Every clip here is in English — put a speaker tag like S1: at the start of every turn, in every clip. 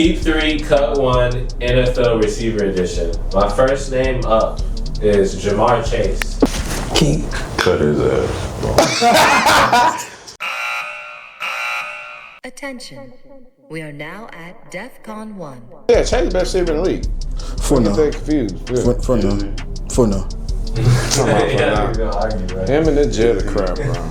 S1: Keep 3, cut 1, NFL receiver edition. My first name up is Jamar Chase.
S2: Keep.
S3: Cut his ass.
S4: Attention. We are now at DEFCON 1.
S5: Yeah, Chase the best receiver in the league.
S2: For now.
S5: Stay confused. Yeah.
S2: For now. For now.
S5: Him and the Jetta crap, bro.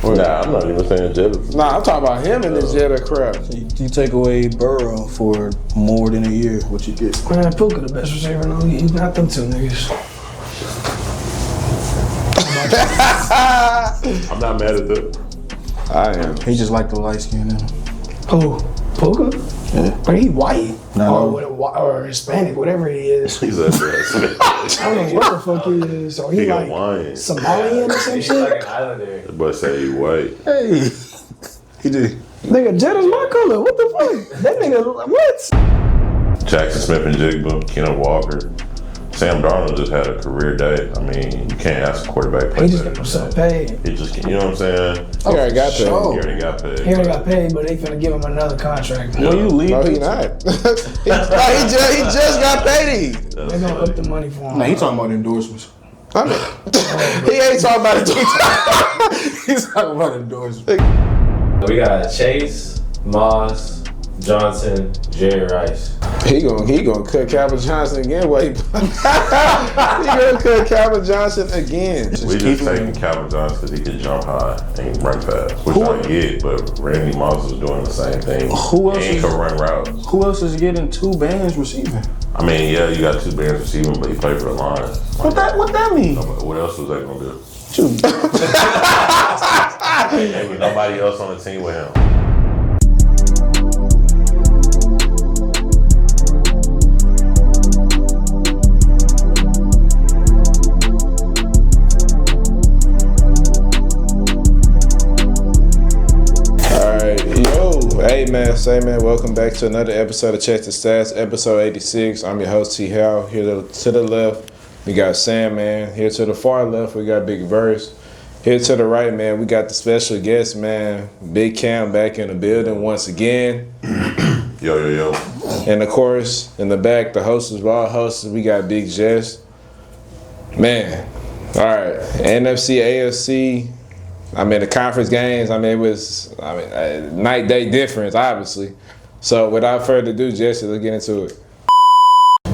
S3: Nah, I'm not even saying Jetta.
S5: Nah, I'm talking about him and the Jetta crap.
S2: You take away Burrow for more than a year, what you get?
S6: Man, Puka the best receiver in the league. Not them two niggas.
S3: I'm not mad at that.
S5: I am.
S2: He just like the light skin.
S6: Who? Puka?
S2: Yeah.
S6: But he white.
S2: No.
S6: Or Hispanic, whatever he is.
S3: He's a ass.
S6: I don't know what the fuck he is. Or he like
S3: Hawaiian.
S6: Somalian or some
S1: He's
S6: shit?
S1: like an islander.
S3: The boy say he white.
S2: Hey. He did.
S6: Nigga, Jetta's my color. What the fuck? That nigga, what?
S3: Jackson Smith-Njigba, Kenneth Walker. Sam Darnold just had a career day. I mean, you can't ask a quarterback play
S6: He just
S3: better
S6: got
S3: than
S6: himself
S3: that.
S6: paid.
S3: He just, you know what I'm saying?
S5: He already got paid.
S3: He already got paid.
S6: He already got paid, but they finna give him another contract.
S2: No, you leave.
S5: No, he not. he just got paid.
S6: They're gonna up the money for him.
S2: Nah, he talking about endorsements.
S5: I mean, he ain't talking about it.
S2: He's talking about endorsements.
S1: We got Chase, Moss, Johnson, Jerry Rice.
S5: He gonna cut Calvin Johnson again. He gonna cut Calvin Johnson again.
S3: We just taking Calvin Johnson because he can jump high and run fast, which I get, but Randy Moss was doing the same thing.
S2: Who else
S3: and
S2: is-
S3: can run routes.
S2: Who else is getting 2 bands receiving?
S3: I mean, yeah, you got 2 bands receiving, but he played for the Lions.
S2: What that mean?
S3: What else was that gonna do?
S2: Shoot.
S3: Ain't with nobody else on the team with him.
S5: Hey man, welcome back to another episode of Check the Stats, episode 86. I'm your host T. Howell. Here to the left, we got Sam, man. Here to the far left, we got Big Verse. Here to the right, man, we got the special guest, man, Big Cam back in the building once again.
S3: Yo.
S5: And of course, in the back, the hostess of all hosts, we got Big Jess. Man, all right, NFC, AFC. I mean, the conference games, it was a night-day difference, obviously. So without further ado, Jesse, let's get into it.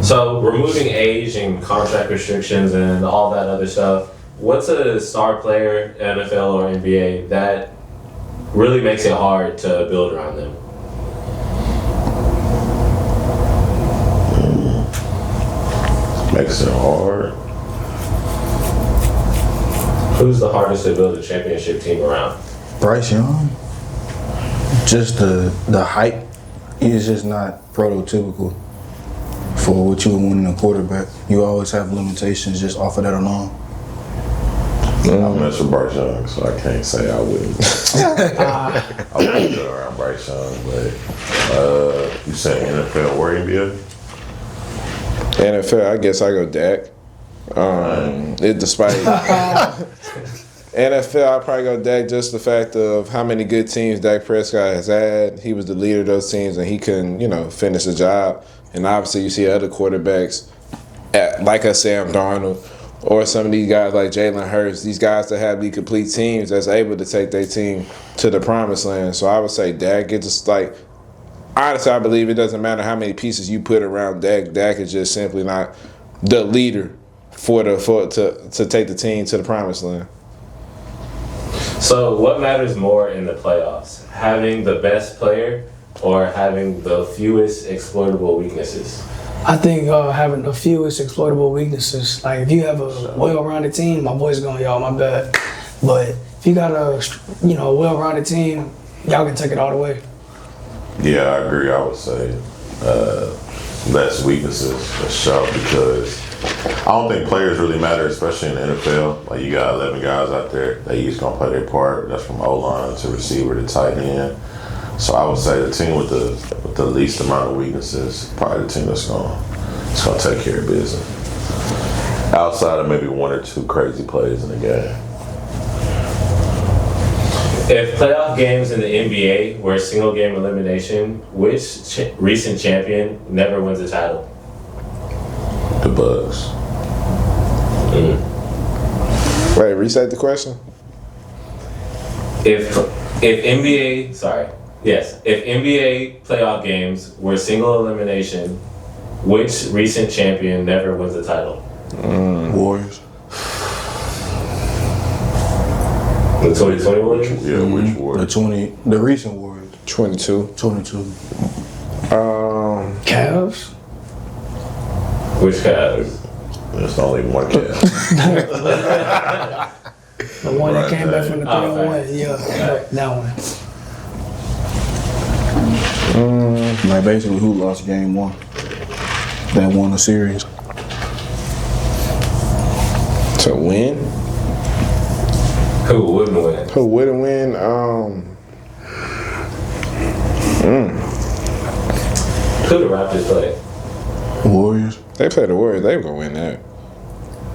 S1: So, removing age and contract restrictions and all that other stuff, what's a star player, NFL or NBA, that really makes it hard to build around them?
S3: Makes it hard.
S1: Who's the hardest to build a championship team around?
S2: Bryce Young. Just the hype is just not prototypical for what you would want in a quarterback. You always have limitations just off of that alone.
S3: I mess with Bryce Young, so I can't say I wouldn't. I wouldn't go around Bryce Young, but you say NFL or NBA?
S5: NFL, I guess I go Dak. Despite NFL, I'd probably go Dak just the fact of how many good teams Dak Prescott has had. He was the leader of those teams, and he couldn't, finish the job. And obviously, you see other quarterbacks, like a Sam Darnold, or some of these guys like Jalen Hurts, these guys that have the complete teams that's able to take their team to the promised land. So I would say Dak. It's just like, honestly, I believe it doesn't matter how many pieces you put around Dak. Dak is just simply not the leader to take the team to the promised land.
S1: So what matters more in the playoffs? Having the best player or having the fewest exploitable weaknesses?
S6: I think having the fewest exploitable weaknesses. Like if you have a well-rounded team, my boy's going, y'all, my bad. But if you got a well-rounded team, y'all can take it all the way.
S3: Yeah, I agree. I would say less weaknesses for sure, because I don't think players really matter, especially in the NFL. Like you got 11 guys out there that each gonna play their part. That's from O-line to receiver to tight end. So I would say the team with the least amount of weaknesses is probably the team that's gonna take care of business. Outside of maybe 1 or 2 crazy plays in the game.
S1: If playoff games in the NBA were single game elimination, which recent champion never wins a title?
S3: The Bucks.
S5: Wait, reset the question.
S1: If NBA playoff games were single elimination, which recent champion never wins a title?
S2: Warriors.
S1: The 2020 Warriors?
S3: Yeah, which Warriors?
S2: The recent Warriors.
S5: 22.
S2: 22.
S6: Cavs.
S1: Which Cavs?
S3: There's only one cat.
S6: The one that came back from the 3-1.
S1: Okay.
S6: Yeah, that one.
S2: Like basically who lost game one. That won the series.
S5: To win?
S1: Who wouldn't win?
S5: Who wouldn't win?
S1: Who the Raptors play?
S2: Warriors.
S5: They play the Warriors. They gonna win that.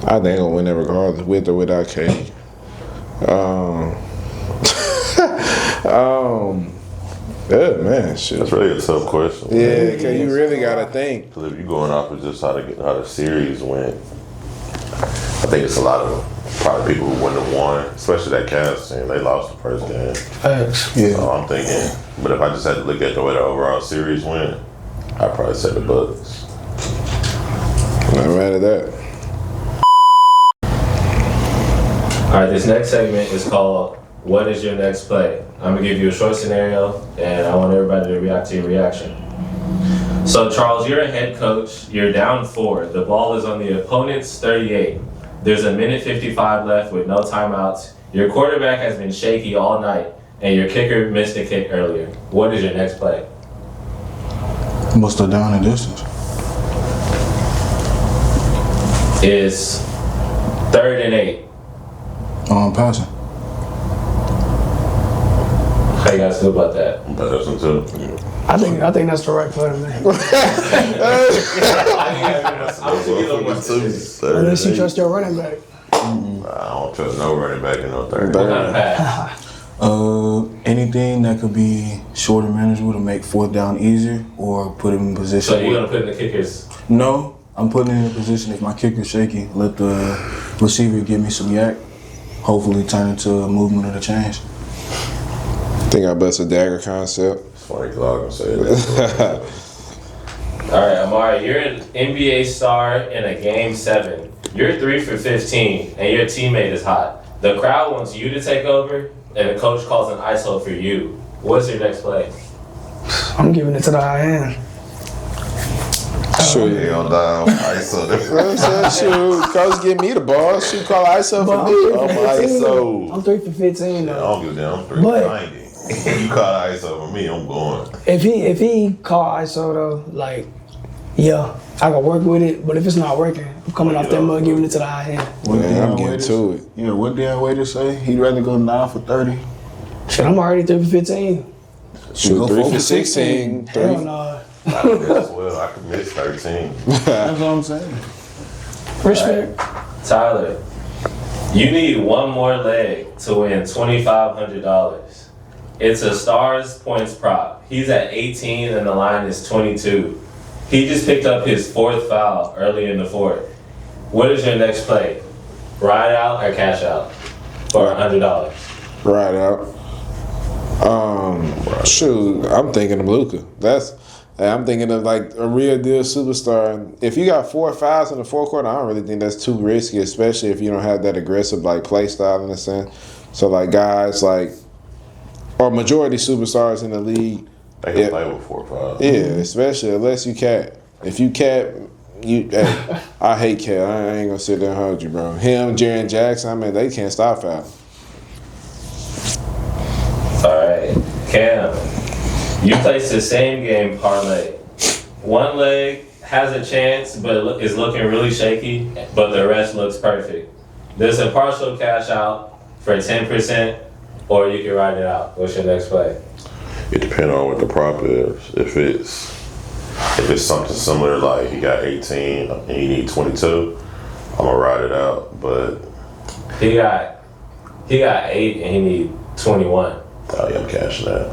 S5: I think they gonna win that regardless, with or without KD. Good man, shit.
S3: That's really a tough question.
S5: Yeah, because you really gotta think.
S3: Because if you're going off of just how the series went, I think it's a lot of probably people who wouldn't have won, especially that Cavs team. They lost the first game.
S6: Facts.
S2: Yeah.
S3: So I'm thinking, but if I just had to look at the way the overall series went, I'd probably say the Bucks.
S5: Not mad at that.
S1: All right, this next segment is called What is Your Next Play? I'm going to give you a short scenario, and I want everybody to react to your reaction. So, Charles, you're a head coach. You're down 4. The ball is on the opponent's 38. There's a minute 55 left with no timeouts. Your quarterback has been shaky all night, and your kicker missed a kick earlier. What is your next play?
S2: Must have down the distance.
S1: It's 3rd and 8.
S2: Passing.
S1: How you guys feel about that?
S3: Passing too.
S6: I think that's the right play to make.
S1: I'm going to give you more specifics.
S6: Unless you trust your running back.
S3: I don't trust no running back in no third.
S1: What kind of pass?
S2: Anything that could be short and manageable to make 4th down easier or put him in position.
S1: So you're going to put in the kickers?
S2: No, I'm putting it in a position if my kicker's shaky, let the receiver give me some yak. Hopefully turn into a movement of the change.
S5: Think I bust a dagger concept.
S3: It's funny because I was going to say that.
S1: All right, Amari, you're an NBA star in a Game 7. You're 3 for 15, and your teammate is hot. The crowd wants you to take over, and the coach calls an ISO for you. What's your next play?
S6: I'm giving it to the high end.
S5: Shoot.
S3: He gonna die on ISO.
S5: Shoot, coach give me the ball. Shoot, call ISO for
S6: But
S5: me.
S3: Oh, my ISO.
S6: I'm 3 for 15
S3: I
S6: though.
S3: don't give a damn. I'm 390. You call ISO for me, I'm going.
S6: If he call ISO though, like, yeah, I can work with it. But if it's not working, I'm coming off that mud, giving it to the high end.
S5: Yeah, I'm getting to it.
S2: Yeah, what did Waiter say? He'd rather go 9 for 30.
S6: Shit, I'm already 3 for 15.
S5: Shoot,
S2: Go
S5: 3
S2: 4
S5: for
S2: for
S5: 16.
S6: Hell no.
S3: I could as well. I could miss 13.
S2: That's what I'm saying.
S6: Respect.
S1: Tyler, you need one more leg to win $2,500. It's a Stars points prop. He's at 18 and the line is 22. He just picked up his 4th foul early in the 4th. What is your next play? Ride out or cash out for $100?
S5: Right out. Shoot, I'm thinking of Luka. I'm thinking of like a real deal superstar. If you got 4 fouls in the fourth quarter, I don't really think that's too risky, especially if you don't have that aggressive like play style in a sense. So like guys like, or majority superstars in the league.
S3: They can play with 4 5.
S5: Yeah, especially unless you cap. If you cap, hey, I hate cap. I ain't gonna sit there and hold you, bro. Him, Jaren Jackson, I mean, they can't stop foul.
S1: All right, Cam, you placed the same game parlay. One leg has a chance, but is looking really shaky, but the rest looks perfect. There's a partial cash out for 10%, or you can ride it out. What's your next play?
S3: It depends on what the prop is. If it's something similar, like he got 18 and he need 22, I'm gonna ride it out. But
S1: He got 8 and he need 21.
S3: Oh yeah, I'm cashing that.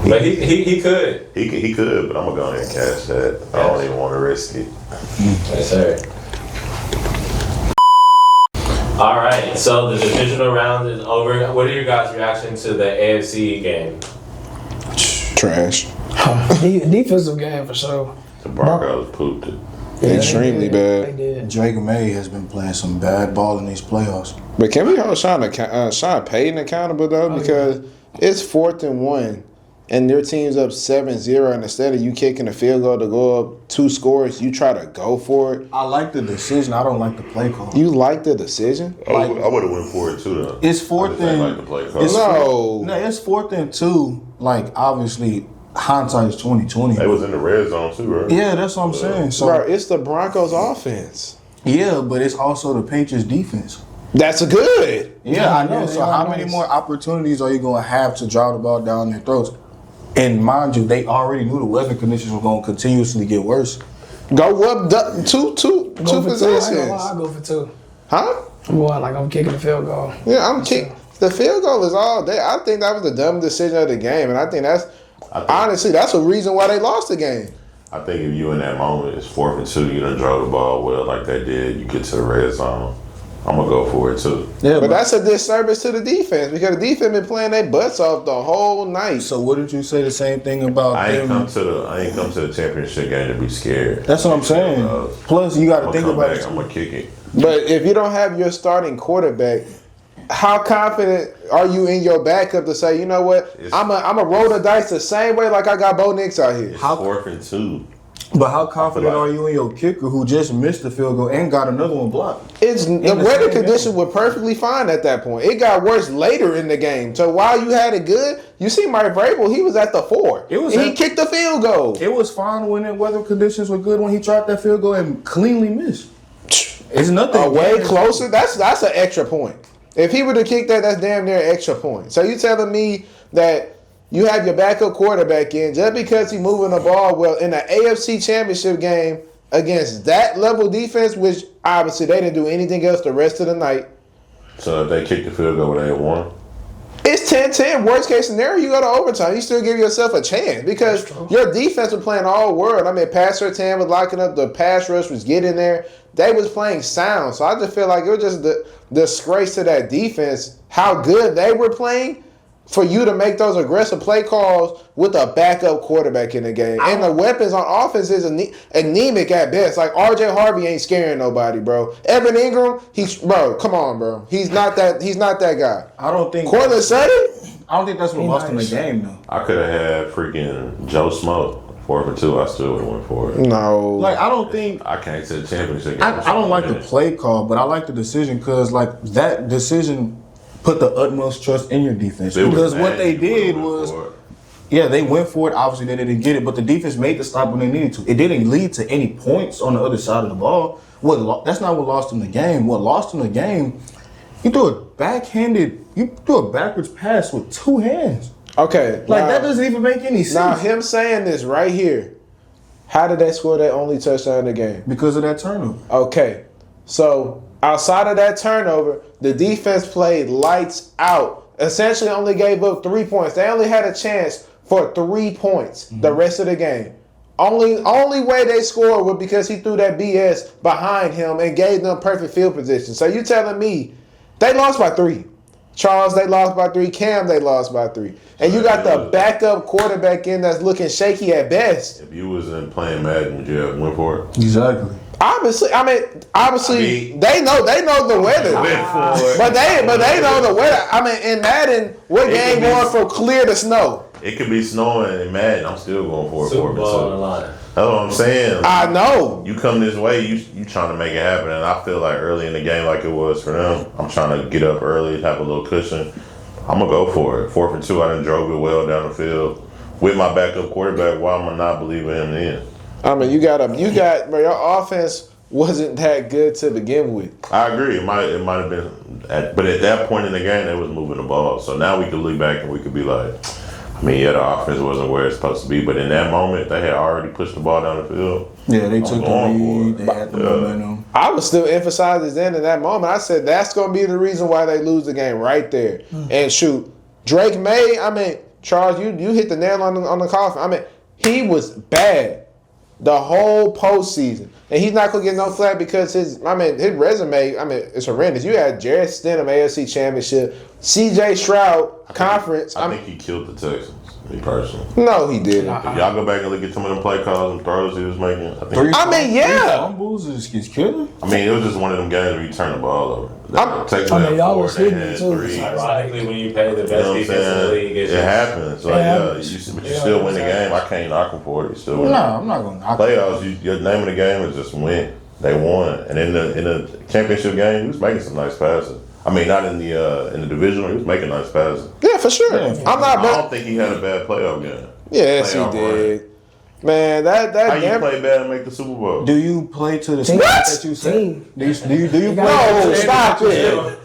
S1: But he could.
S3: He could, but I'm gonna go ahead and cash that. I don't even want to risk it.
S1: Yes, sir. All right, so the divisional round is over. What are your guys' reactions to the AFC game?
S2: Trash.
S6: Defensive game for sure.
S3: The Broncos pooped it.
S5: Extremely
S6: They
S5: bad.
S6: did.
S2: Drake May has been playing some bad ball in these playoffs.
S5: But can we hold Sean Payton accountable though? Because it's 4th and 1, and their team's up 7-0, and instead of you kicking a field goal to go up 2 scores, you try to go for it.
S2: I like the decision. I don't like the play call.
S5: You like the decision?
S3: I would have went for it too though.
S2: It's 4th and
S3: like the play call.
S2: it's
S5: No.
S2: it's 4th and 2. Like obviously, hindsight is 2020.
S3: They was in the red zone too, right?
S2: Yeah, that's what I'm saying. So
S5: Bro, it's the Broncos offense.
S2: yeah, but it's also the Patriots defense.
S5: That's good.
S2: Yeah, I know.
S6: Yeah,
S2: So
S6: they are
S2: how many
S6: nice.
S2: more opportunities are you going to have to drive the ball down their throats? And mind you, they already knew the weather conditions were going to continuously get worse.
S5: Go up two
S6: Go for 2. I ain't gonna
S5: possessions.
S6: lie, I go for 2.
S5: Huh?
S6: I'm going like I'm kicking the field goal.
S5: Yeah, I'm kick. The field goal is all day. I think that was the dumb decision of the game, and I think honestly that's a reason why they lost the game.
S3: I think if you in that moment, it's 4th and 2, you done drove the ball well like they did, you get to the red zone, I'm going to go for it too.
S2: Yeah,
S5: But that's a disservice to the defense because the defense been playing their butts off the whole night.
S2: so wouldn't you say the same thing about
S3: I ain't
S2: them?
S3: come to the championship game to be scared.
S2: That's what I'm saying. Plus, you got to
S3: I'm
S2: think
S3: gonna come
S2: about
S3: back,
S2: it.
S3: I'm going to kick it.
S5: But if you don't have your starting quarterback, how confident are you in your backup to say, you know what, I'm a roll the dice the same way like I got Bo Nix out here?
S3: It's 4th and 2.
S2: But how confident
S3: like-
S2: are you in your kicker who just missed the field goal and got another one blocked?
S5: It's the
S2: the
S5: weather
S2: same
S5: conditions
S2: game.
S5: were perfectly fine at that point. It got worse later in the game. So while you had it good, you see Mike Vrabel, he was at the 4. And he kicked the field goal.
S2: It was fine when the weather conditions were good when he tried that field goal and cleanly missed. It's nothing.
S5: Way closer. That's an extra point. If he would have kicked that, that's damn near an extra point. So you telling me that you have your backup quarterback in just because he's moving the ball well in the AFC Championship game against that level defense, which obviously they didn't do anything else the rest of the night.
S3: So if they kick the field goal, they won.
S5: It's 10-10. Worst case scenario, you go to overtime. You still give yourself a chance because your defense was playing all world. I mean, pass Sertan was locking up. The pass rush was getting there. They was playing sound. So I just feel like it was just the disgrace to that defense, how good they were playing for you to make those aggressive play calls with a backup quarterback in the game. And the weapons on offense is anemic at best. Like, R.J. Harvey ain't scaring nobody, bro. Evan Ingram, come on, bro. He's not that guy.
S2: I don't think.
S5: Cortland Sutton?
S2: I don't think that's what lost him the game though.
S3: I could have had freaking Joe Smoke. 4th and 2, I still would have went for it.
S5: No.
S2: Like I don't think.
S3: I can't to the championship game.
S2: I don't like the play call, but I like the decision because like that decision put the utmost trust in your defense. Because what they did was, yeah, they went for it. Obviously, they didn't get it, but the defense made the stop when they needed to. It didn't lead to any points on the other side of the ball. That's not what lost them the game. What lost them the game, you threw a backwards pass with 2 hands.
S5: Okay.
S2: Like that doesn't even make any sense.
S5: Now, him saying this right here, how did they score that only touchdown in the game?
S2: Because of that turnover.
S5: Okay. So, outside of that turnover, the defense played lights out. Essentially only gave up 3 points. They only had a chance for 3 points the rest of the game. Only way they scored was because he threw that BS behind him and gave them perfect field position. So you telling me they lost by 3. Charles, they lost by 3. Cam, they lost by 3. And you got the backup quarterback in that's looking shaky at best.
S3: If you was in playing Madden, would you have went for it?
S2: Exactly.
S5: Obviously, they know the weather. But they know the weather. I mean, in Madden, what game going from clear to snow?
S3: It could be snowing in Madden. I'm still going for it.
S1: Super Bowl on the
S3: So,
S1: line.
S3: that's what I'm saying.
S5: I know.
S3: You come this way, you trying to make it happen, and I feel like early in the game, like it was for them, I'm trying to get up early, have a little cushion. I'm gonna go for it. 4th and 2, I done drove it well down the field with my backup quarterback. Why am I not believing him then?
S5: I mean, bro, your offense wasn't that good to begin with.
S3: I agree. It might have been, but at that point in the game, they was moving the ball. So now we could look back and we could be like, I mean, yeah, the offense wasn't where it's supposed to be, but in that moment, they had already pushed the ball down the field.
S2: Yeah, they took the
S3: going
S2: lead.
S3: for it.
S2: They had the momentum.
S5: I would still emphasize this in that moment. I said that's going to be the reason why they lose the game right there. And shoot, Drake May, Charles, you hit the nail on the coffin. He was bad the whole postseason. And he's not going to get no flack because his resume, it's horrendous. You had Jarrett Stidham, AFC Championship, C.J. Stroud, conference.
S3: I think he killed the Texans, me personally.
S5: No, he didn't.
S3: If y'all go back and look at some of them play calls and throws he was making, I think.
S2: Three
S5: yeah.
S2: fumbles is killing.
S3: It was just one of them games where you turn the ball over.
S6: y'all was hitting it too.
S1: Ironically, when you play the best defense in the league,
S3: it happens. But you still win the game. I can't knock them for it. You still win.
S2: No, I'm not going to knock
S3: Playoffs, your name of the game is just win. They won. And in the championship game, he was making some nice passes. Not in the divisional, he was making nice passes.
S5: Yeah, for sure.
S2: Yeah.
S3: I don't think he had a bad playoff game.
S5: Yes, he did. Man, that
S3: How you play bad and make the Super Bowl?
S2: Do you play to the standard that you said? Do you play to the
S5: No, stop it.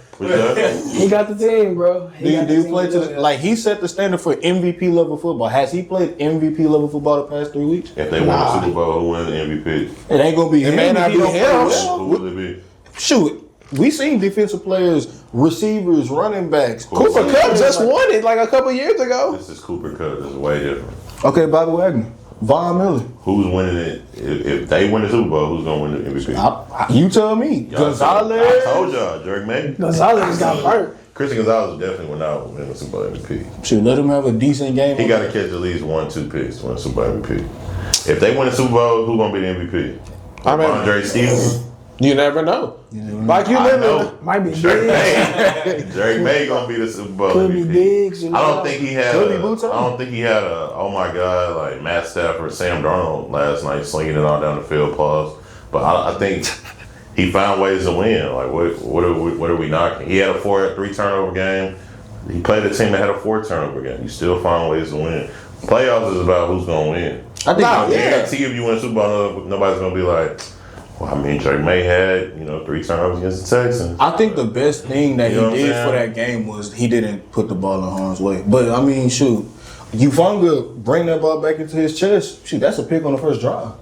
S6: He got the team, bro.
S2: Do you play to the he set the standard for MVP level football? Has he played MVP level football the past 3 weeks?
S3: If they win the Super Bowl, who wins the MVP?
S2: It ain't gonna be him.
S5: It may not be him.
S3: Who would it be?
S2: Shoot, we seen defensive players, receivers, running backs.
S5: Cooper Kupp just won it like a couple years ago.
S3: This is Cooper Kupp. This is way different.
S2: Okay, Bobby Wagner, Von Miller.
S3: Who's winning it? If they win the Super Bowl, who's gonna win the MVP?
S2: You tell me. Gonzalez.
S3: I told y'all, Drake May.
S6: Gonzalez got hurt.
S3: Christian Gonzalez definitely went out and win the Super Bowl MVP.
S2: Shoot, let him have a decent game.
S3: He got to catch at least 1-2 picks to win the Super Bowl MVP. If they win the Super Bowl, who's gonna be the MVP? Andre Stevens.
S5: You never know. Like you never
S6: Might be
S3: Drake
S6: big.
S3: May. Drake May gonna be the Super Bowl
S6: Could be
S3: MVP.
S6: big.
S3: I don't think he had. Oh my God, like Matt Stafford, Sam Darnold last night slinging it all down the field. Pause. But I think he found ways to win. Like what are we knocking? He had a 3 turnover game. He played a team that had a 4 turnover game. You still find ways to win. Playoffs is about who's gonna win.
S2: I
S3: guarantee if you win a Super Bowl, nobody's gonna be like, well, Drake May had 3 turnovers against the Texans.
S2: I think the best thing that he did for that game was he didn't put the ball in harm's way. But shoot, Ufunga bring that ball back into his chest. Shoot, that's a pick on the first drive.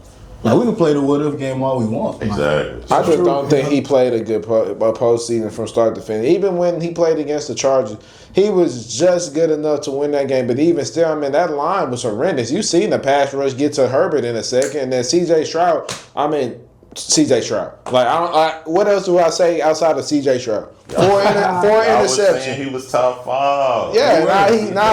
S2: Like we can play the what if game all we want.
S3: Exactly.
S5: I just don't think he played a good postseason from start to finish. Even when he played against the Chargers, he was just good enough to win that game. But even still, that line was horrendous. You seen the pass rush get to Herbert in a second, and then C.J. Stroud. C.J. Stroud. What else do I say outside of C.J. Stroud? 4 interceptions.
S3: He was top 5.
S5: Yeah,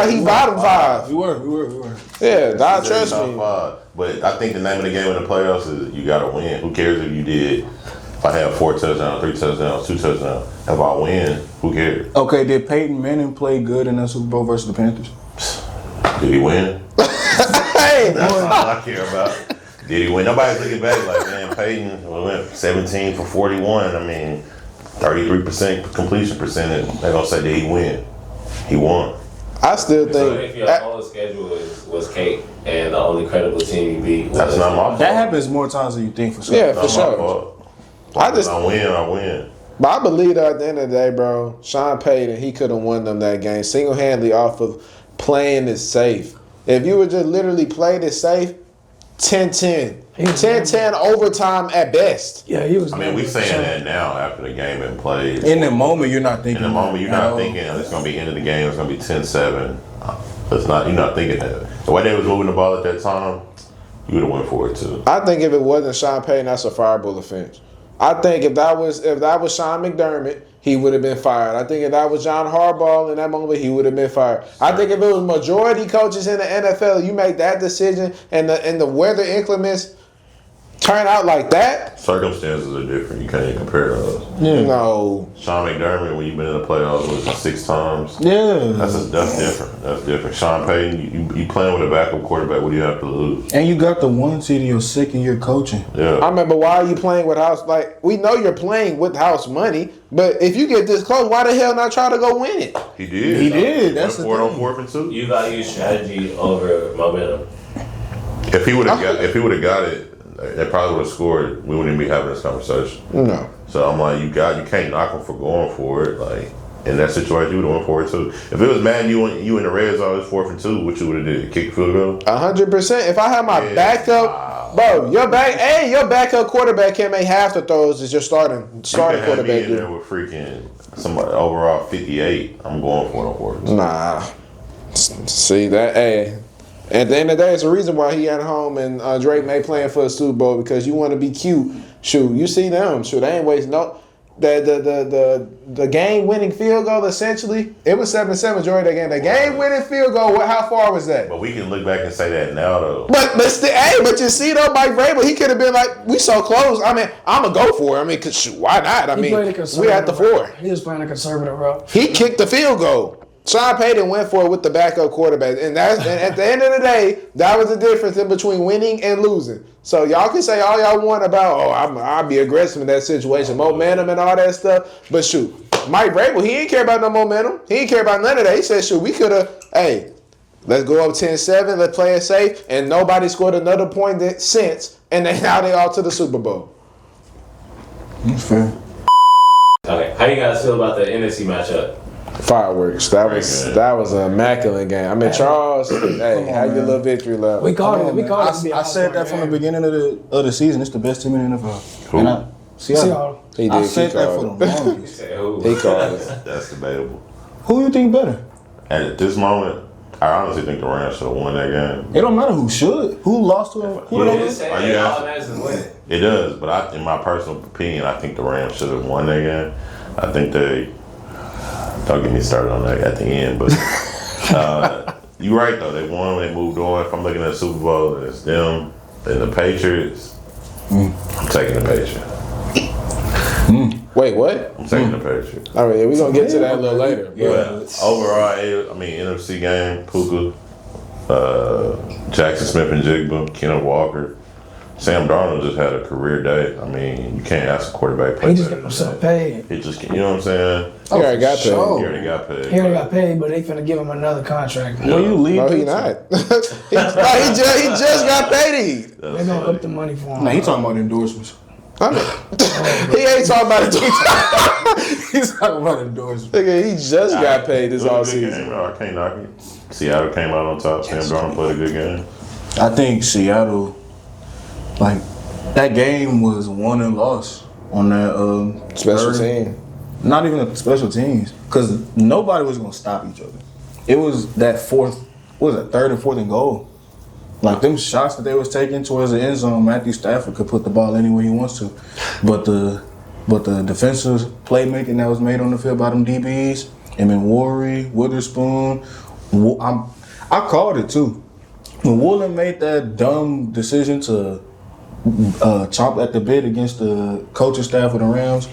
S5: he bottom 5.
S2: We were.
S5: Yeah, God trust
S3: top
S5: me.
S3: 5. But I think the name of the game in the playoffs is you got to win. Who cares if you did? If I have 4 touchdowns, 3 touchdowns, 2 touchdowns, if I win, who cares?
S2: Okay, did Peyton Manning play good in that Super Bowl versus the Panthers?
S3: Did he win?
S5: Hey,
S3: That's all I care about. Did he win? Nobody's looking back like, man, Peyton went 17 for 41. 33% completion percentage. They're going to say, did he win? He won.
S5: I still think.
S1: So if your whole schedule was cake and the only credible team you beat was...
S3: That's not my fault.
S2: That happens more times than you think for sure.
S5: Yeah, for
S3: That's not my
S5: sure.
S3: fault. I win.
S5: But I believe that at the end of the day, bro, Sean Payton, he could have won them that game single-handedly off of playing it safe. If you would just literally played it safe, 10-10. 10-10 overtime at best.
S6: Yeah, he was.
S3: We saying that now after the game been played.
S2: In the moment, you're not thinking.
S3: In the moment, you're not thinking it's going to be end of the game. It's going to be 10-7. You're not thinking that. The way they was moving the ball at that time, you would have went for it too.
S5: I think if it wasn't Sean Payton, that's a fireable offense. I think if that was Sean McDermott, he would have been fired. I think if that was John Harbaugh in that moment, he would have been fired. I think if it was majority coaches in the NFL, you make that decision and the weather inclements turn out like that.
S3: Circumstances are different. You can't even compare those.
S2: Yeah.
S5: No.
S3: Sean McDermott, when you've been in the playoffs, was it 6 times?
S2: Yeah.
S3: That's different. That's different. Sean Payton, you playing with a backup quarterback. What do you have to lose?
S2: And you got the 1 seed in your second year coaching.
S3: Yeah.
S5: I remember, why are you playing with house? Like, we know you're playing with house money, but if you get this close, why the hell not try to go win it?
S3: He did.
S2: He did. That's the
S3: thing. 4 on
S2: thing.
S3: 4th and 2.
S1: You got to use strategy over momentum.
S3: If he would have got it, they probably would have scored. We wouldn't be having this conversation.
S5: No.
S3: So I'm like, you can't knock him for going for it. Like, in that situation, you would have went for it too. If it was Madden, you in the red zone, it's 4th and 2. What you would have did? Kick the field goal?
S5: 100%. If I had my backup, bro, your backup quarterback can't make half the throws as your starting quarterback.
S3: Me in there with freaking somebody overall 58. I'm going for it on 4th.
S5: Nah. See that? Hey. At the end of the day, it's the reason why he at home and Drake May playing for the Super Bowl because you want to be cute. Shoot, you see them. Shoot, they ain't wasting no. The game winning field goal essentially it was 7-7 majority of the game. The game winning field goal, how far was that?
S3: But we can look back and say that now though.
S5: But you see though, Mike Vrabel, he could have been like, we so close. I mean, I'm gonna go for it. I mean, cause shoot, why not? I mean, we at the 4.
S6: He was playing a conservative route.
S5: He kicked the field goal. Sean Payton went for it with the backup quarterback, and at the end of the day, that was the difference in between winning and losing. So y'all can say all y'all want about, I'll be aggressive in that situation, momentum and all that stuff. But shoot, Mike Vrabel, he didn't care about no momentum. He didn't care about none of that. He said, shoot, we could have, let's go up 10-7, let's play it safe, and nobody scored another point since, and now they all to the Super Bowl.
S2: That's fair.
S1: Okay, how you guys feel about the NFC matchup?
S5: Fireworks. That was an immaculate game. I mean, Charles, had your little victory lap.
S6: We called it.
S2: I said that from the beginning of the season. It's the best team in the NFL.
S3: Who?
S6: Seattle.
S5: He did.
S2: I said that for the longest.
S5: He called it.
S3: That's debatable.
S2: Who you think better?
S3: And at this moment, I honestly think the Rams should have won that game.
S2: It don't matter who should. Who lost to him? Who don't
S1: Just say
S3: Are you
S1: all
S3: asking?
S1: that matters is winning.
S3: It does, but in my personal opinion, I think the Rams should have won that game. I think they. Don't get me started on that at the end, but you're right though. They won. They moved on. If I'm looking at the Super Bowl and it's them and the Patriots, I'm taking the Patriots.
S5: Wait, what?
S3: I'm taking the Patriots.
S5: All right, we're going to get to that a little later.
S3: But overall, NFC game, Puka, Jackson Smith and Jigba, Kenneth Walker. Sam Darnold just had a career day. I mean, you can't ask a quarterback play.
S6: He just got himself paid.
S3: He just, you know what I'm saying?
S5: He already got paid.
S3: He already got paid.
S6: He already got paid, but they finna give him another contract.
S2: No, you leave.
S5: No, he not. he just got paid.
S6: They're gonna up the money for him.
S2: Nah, he talking about endorsements.
S5: I mean, he ain't talking about it.
S2: He's talking about endorsements.
S5: Nigga, he just got paid this
S3: It
S5: all
S3: was a good
S5: season.
S3: game, bro. I can't knock it. Seattle came out on top. Sam Darnold played a good game.
S2: I think Seattle, like, that game was won and lost on that
S5: Special
S2: third-
S5: team.
S2: Not even the special teams, because nobody was gonna stop each other. It was that third and fourth and goal. Like them shots that they was taking towards the end zone, Matthew Stafford could put the ball anywhere he wants to, but the defensive playmaking that was made on the field by them DBs, Worry, Witherspoon, I called it too. When Woolen made that dumb decision to chomp at the bit against the coaching staff of the Rams,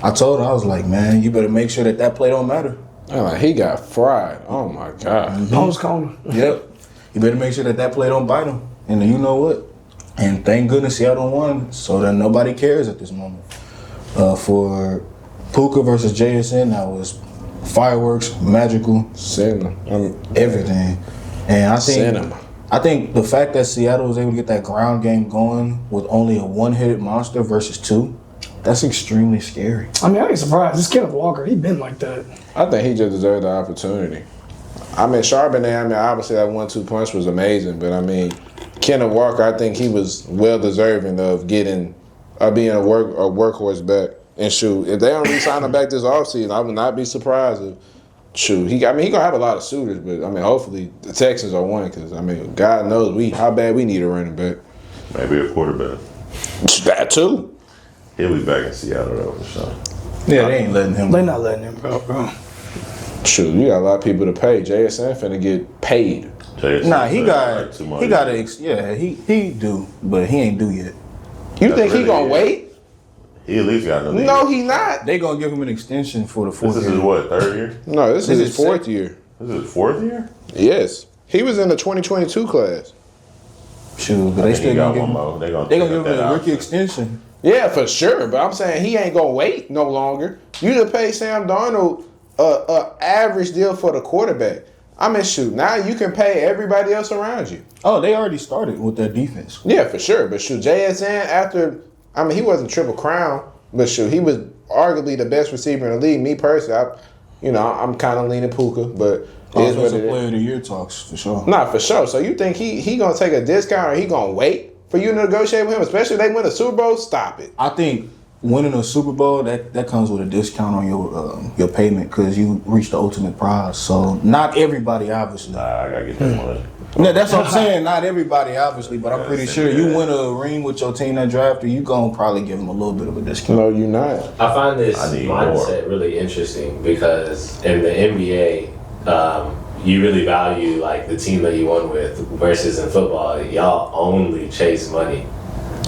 S2: I told him, I was like, man, you better make sure that play don't matter.
S5: I'm like, he got fried. Oh my God.
S6: Post corner.
S2: Yep. You better make sure that play don't bite him. And you know what? And thank goodness Seattle won, so that nobody cares at this moment. For Puka versus JSN, that was fireworks, magical, everything. And I think the fact that Seattle was able to get that ground game going with only a one-headed monster versus two, that's extremely scary.
S6: I mean, I ain't surprised. This Kenneth Walker, he been like that.
S5: I think he just deserved the opportunity. I mean, Charbonnet, obviously that 1-2 punch was amazing, but I mean, Kenneth Walker, I think he was well deserving of being a workhorse back. And shoot, if they don't re-sign him back this offseason, I would not be surprised if, he gonna have a lot of suitors, but I mean, hopefully the Texans are one, because I mean, God knows how bad we need a running back.
S3: Maybe a quarterback.
S5: That too.
S3: He'll be back in Seattle though, for sure.
S2: Yeah, they ain't letting him.
S6: They not letting him go, bro.
S5: Shoot, you got a lot of people to pay. JSN finna get paid.
S2: Nah, he got
S3: $2 million.
S2: he do, but he ain't due yet.
S5: You
S3: That's
S5: think he
S3: really
S5: gonna
S3: it.
S5: wait?
S3: He at least got another year.
S5: No, he not.
S2: They gonna give him an extension for the
S3: This
S2: fourth
S3: is
S2: year.
S3: his what, third year?
S5: No, this is
S2: This
S5: his
S2: is
S5: fourth year.
S3: This is his fourth year?
S5: Yes. He was in the 2022 class.
S2: Shoot, but
S3: I
S2: they
S3: think
S2: still
S3: he got
S2: gonna give
S3: one
S2: him.
S3: more. They gonna
S2: They gonna give
S3: that
S2: him a rookie
S3: option.
S2: extension.
S5: Yeah, for sure. But I'm saying he ain't gonna wait no longer. You just pay Sam Darnold a average deal for the quarterback. I mean, shoot, now you can pay everybody else around you.
S2: Oh, they already started with their defense.
S5: Yeah, for sure. But shoot, JSN he wasn't Triple Crown, but shoot, he was arguably the best receiver in the league. Me personally, I'm kind of leaning Puka, but it is what
S2: Offensive
S5: it
S2: player
S5: is.
S2: of the year talks for sure.
S5: Not for sure. So you think he gonna take a discount or he gonna wait for you to negotiate with him, especially if they win a Super Bowl? Stop it.
S2: I think winning a Super Bowl that comes with a discount on your payment because you reached the ultimate prize. So not everybody, obviously.
S3: Nah, I gotta get that money.
S2: Yeah, that's what I'm saying. Not everybody, obviously, but I'm pretty sure you win a ring with your team that drafted, you gonna probably give them a little bit of a discount.
S5: No, you not.
S1: I find this
S3: I need
S1: mindset really interesting because in the NBA, you really value like the team that you won with versus in football, y'all only chase money.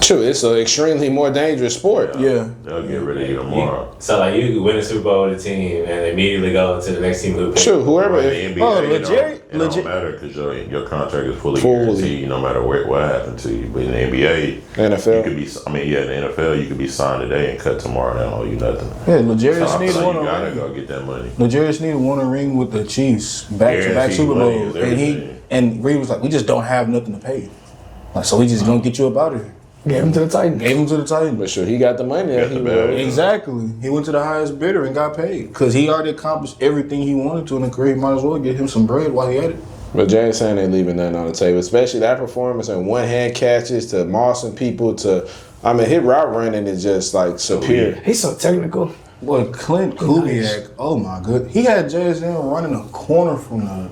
S5: True, it's an extremely more dangerous sport.
S2: Yeah.
S3: They'll get rid of you tomorrow.
S1: So like you win a Super Bowl with a team and immediately go into the next team who picks.
S5: True, whoever.
S3: In the NBA,
S2: Oh,
S3: it
S2: legit.
S3: don't matter because your contract is fully guaranteed no matter what happened to you. But in the NBA,
S5: NFL.
S3: you could be. In the NFL, you could be signed today and cut tomorrow. They don't owe you nothing.
S2: Yeah,
S3: So
S2: Legarius
S3: I
S2: Sneed
S3: feel
S2: won
S3: like you
S2: a
S3: gotta
S2: ring.
S3: go get that money.
S2: Legarius Sneed won a ring with the Chiefs back-to-back
S3: Guaranteed
S2: Super
S3: money
S2: Bowls,
S3: is
S2: and Reed was like, "We just don't have nothing to pay you. Like, so we just gonna get you up out of here."
S6: Gave him to the Titans.
S2: Gave him to the Titans.
S5: But sure, he got the money that
S3: Got
S5: he
S3: the bag.
S5: was.
S2: Exactly. He went to the highest bidder and got paid because he already accomplished everything he wanted to in a career. He might as well get him some bread while he had it.
S5: But James saying ain't leaving nothing on the table, especially that performance and one-hand catches to mossing people to, his route running is just like superior.
S6: He's so technical.
S2: Boy, Clint Kubiak, oh my good. He had JSN running a corner from the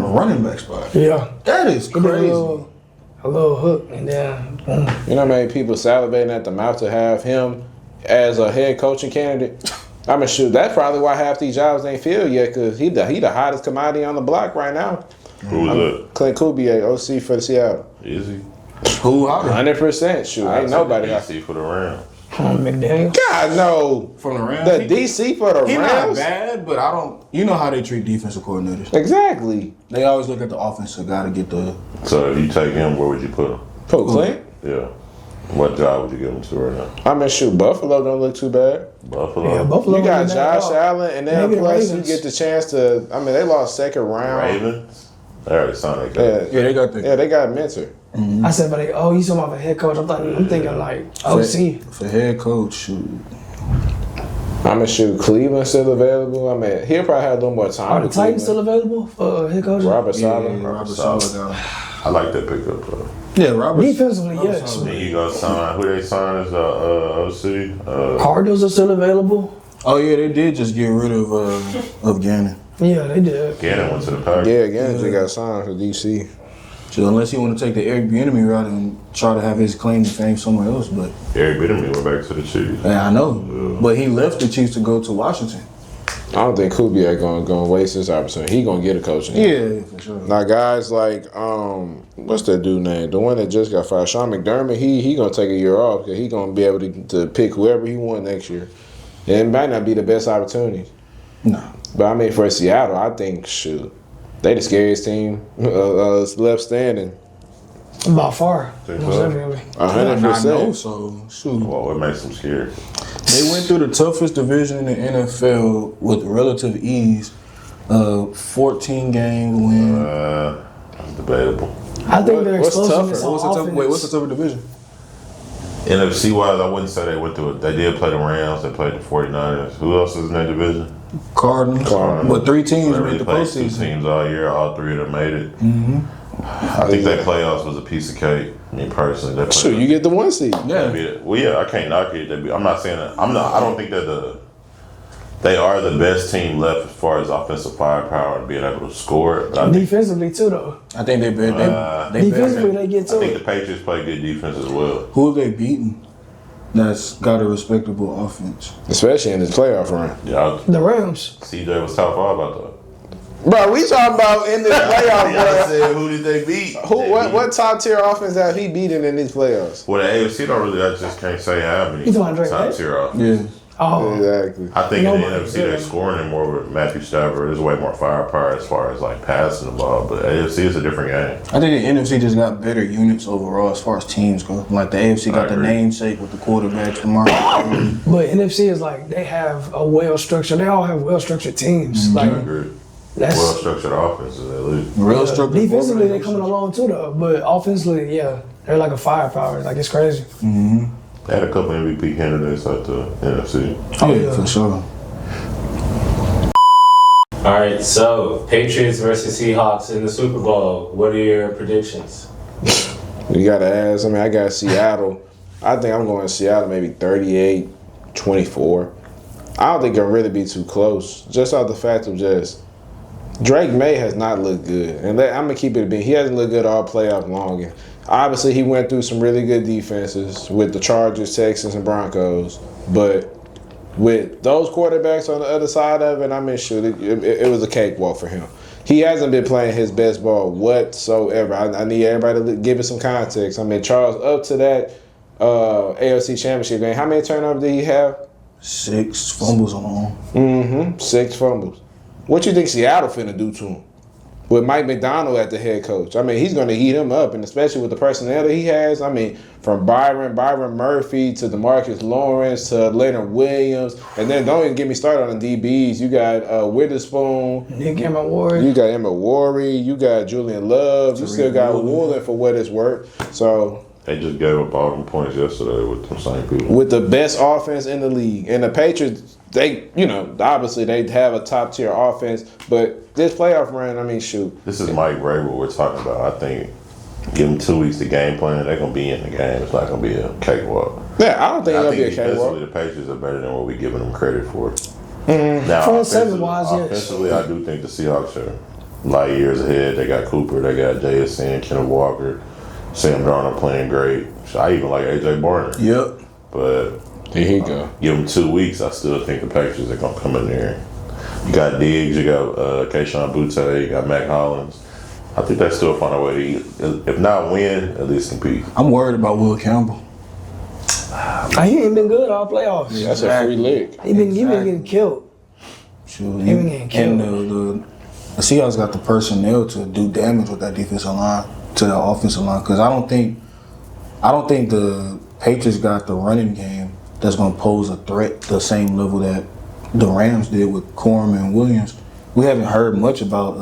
S2: running back spot.
S6: Yeah.
S2: That is
S6: He did
S2: crazy.
S6: a little hook and then boom.
S5: You know how many people salivating at the mouth to have him as a head coaching candidate? Shoot, that's probably why half these jobs ain't filled yet, because he the hottest commodity on the block right now.
S3: Who's that?
S5: Clint Kubiak, OC for the Seattle.
S3: Is he?
S2: Who hotter?
S5: 100%. Shoot, ain't nobody out.
S3: DC for the Rams.
S6: McDaniel.
S5: God, no.
S2: From the Rams?
S5: The DC for the
S2: He not
S5: Rams?
S2: bad, but I don't. You know how they treat defensive coordinators.
S5: Exactly.
S2: They always look at the offensive guy to get the.
S3: So if you take him, where would you put him?
S5: Who, Clint?
S3: Yeah. What job would you give him to right now?
S5: Shoot, Buffalo don't look too bad.
S3: Buffalo.
S6: Yeah, Buffalo.
S5: You got
S6: wasn't bad
S5: Josh
S6: at all.
S5: Allen, and then
S6: Maybe the
S5: plus you
S6: Ravens.
S5: get the chance to. They lost second round.
S3: Ravens. They already signed that guy.
S5: Yeah,
S2: Yeah, they got the.
S5: yeah, they got Mentor.
S6: I said, but you talking about a head coach? I'm thinking like OC.
S2: For head coach, shoot.
S5: Shoot, Cleveland still available. He'll probably have a little more time.
S6: Are the
S5: with
S6: Titans still
S5: Cleveland.
S6: available for head coach?
S5: Robert
S2: Yeah,
S5: Saleh.
S2: Robert
S3: Saleh.
S2: Saleh.
S3: I like that pickup though.
S2: Yeah, Robert.
S6: Defensively, yes.
S3: Then you gonna sign who they signed as OC?
S6: Cardinals are still available.
S2: Oh yeah, they did just get rid of Gannon.
S6: Yeah, they did.
S3: Gannon went to the Packers.
S5: Yeah, again, he got signed for DC.
S2: So unless he want to take the Eric Bieniemy route and try to have his claim to fame somewhere else, but
S3: Eric Bieniemy went back to the Chiefs.
S2: yeah, I know. But he left the Chiefs to go to Washington.
S5: I don't think Kubiak gonna waste this opportunity. He gonna get a coaching.
S2: Yeah, for sure.
S5: Now guys like what's that dude name? The one that just got fired, Sean McDermott. He gonna take a year off because he gonna be able to pick whoever he want next year. And it might not be the best opportunity.
S2: No.
S5: But for Seattle, I think shoot, they the scariest team left standing.
S6: By far.
S3: Think
S6: Most
S3: so?
S6: definitely.
S5: 100%.
S2: I know, so shoot.
S3: Well, what makes them scared?
S2: They went through the toughest division in the NFL with relative ease. 14-game win.
S3: That's debatable.
S6: I think their
S5: What's
S6: explosiveness
S5: tougher?
S6: on
S2: What's the
S6: offense.
S2: what's the tougher division?
S3: NFC wise, I wouldn't say they went through it. They did play the Rams. They played the 49ers. Who else is in that division?
S2: Cardinals. But 3 teams
S3: They
S2: made the
S3: played 2
S2: postseason.
S3: teams all year. All 3 of them made it. I think that playoffs was a piece of cake. Me personally, that
S5: Shoot, you get the 1 seed.
S2: Yeah.
S3: Well, yeah, I can't knock it. I'm not saying that. I don't think that they are the best team left as far as offensive firepower and being able to score. But I think,
S6: Defensively too, though.
S2: I think they bet. They
S6: Defensively, they get
S3: I
S6: to
S3: think
S6: it.
S3: the Patriots play good defense as well.
S2: Who have they beaten? That's got a respectable offense.
S5: Especially in this playoff run.
S3: Yeah,
S6: The Rams.
S3: CJ was top 5 about that.
S5: Bro, we talking about in this playoff
S3: I
S5: run.
S3: said, who did they beat?
S5: What top tier offense have he beaten in these playoffs?
S3: Well, the AFC don't really. I just can't say how many
S6: You talking about Drake,
S3: top
S6: right?
S3: tier off.
S2: Yeah.
S6: Oh,
S5: Exactly.
S3: I think in the
S6: Nobody
S3: NFC they're
S6: good.
S3: scoring it more with Matthew Stafford. There's way more firepower as far as like passing the ball, but AFC is a different game.
S2: I think the NFC just got better units overall as far as teams go. Like the AFC got the
S3: agree.
S2: namesake with the quarterbacks, the market.
S6: but NFC is like they have a well structured. They all have well structured teams.
S3: I
S6: Like
S3: agree.
S6: that's
S3: Well structured offenses at least.
S2: Real structured.
S6: defensively they coming along too though. But offensively, yeah, they're like a firepower. Like it's crazy.
S3: They had a couple MVP candidates at the NFC.
S2: Oh yeah, for sure.
S1: All right, so Patriots versus Seahawks in the Super Bowl. What are your predictions?
S5: You got to ask. I got Seattle. I think I'm going to Seattle maybe 38-24. I don't think it'll really be too close. Just off the fact of just Drake May has not looked good. And I'm going to keep it a bit. He hasn't looked good all playoff long. And obviously, he went through some really good defenses with the Chargers, Texans, and Broncos. But with those quarterbacks on the other side of it, it was a cakewalk for him. He hasn't been playing his best ball whatsoever. I need everybody to give it some context. Charles, up to that AFC Championship game, how many turnovers did he have?
S2: 6 fumbles alone.
S5: 6 fumbles. What you think Seattle finna do to him? With Mike McDaniel at the head coach. He's going to heat him up, and especially with the personnel that he has. From Byron Murphy to DeMarcus Lawrence to Leonard Williams. And then don't even get me started on the DBs. You got Witherspoon.
S6: Nick Emmett Ward.
S5: You got Emmett Worry. You got Julian Love. You still got Woolen for what it's worth. So
S3: They just gave up all them points yesterday with them same people.
S5: with the best offense in the league. And the Patriots, obviously they have a top tier offense, but this playoff run, shoot.
S3: This is Mike Vrabel we're talking about. I think give them 2 weeks to game plan. They're going to be in the game. It's not going to be a cakewalk.
S5: Yeah, I don't think it'll be a
S3: defensively,
S5: cakewalk.
S3: the Patriots are better than what we're giving them credit for.
S5: Mm-hmm.
S3: Now,
S6: Front seven-wise, yes.
S3: offensively, I do think the Seahawks are light years ahead. They got Cooper, they got JSN, Kenneth Walker, Sam Darnold playing great. I even like A.J. Barner.
S2: Yep.
S3: But
S5: Here he go.
S3: give them 2 weeks, I still think the Patriots are going to come in there. You got Diggs, you got Keyshawn Butte, you got Mac Hollins. I think they still find a way to, if not win, at least compete.
S2: I'm worried about Will Campbell.
S6: He ain't been good all playoffs.
S2: Yeah.
S5: That's a free lick.
S6: He been getting killed.
S2: Shoot,
S6: He been getting killed.
S2: And the Seahawks got the personnel to do damage with that defensive line to the offensive line, because I don't think the Patriots got the running game that's going to pose a threat the same level that the Rams did with Corum and Williams. We haven't heard much about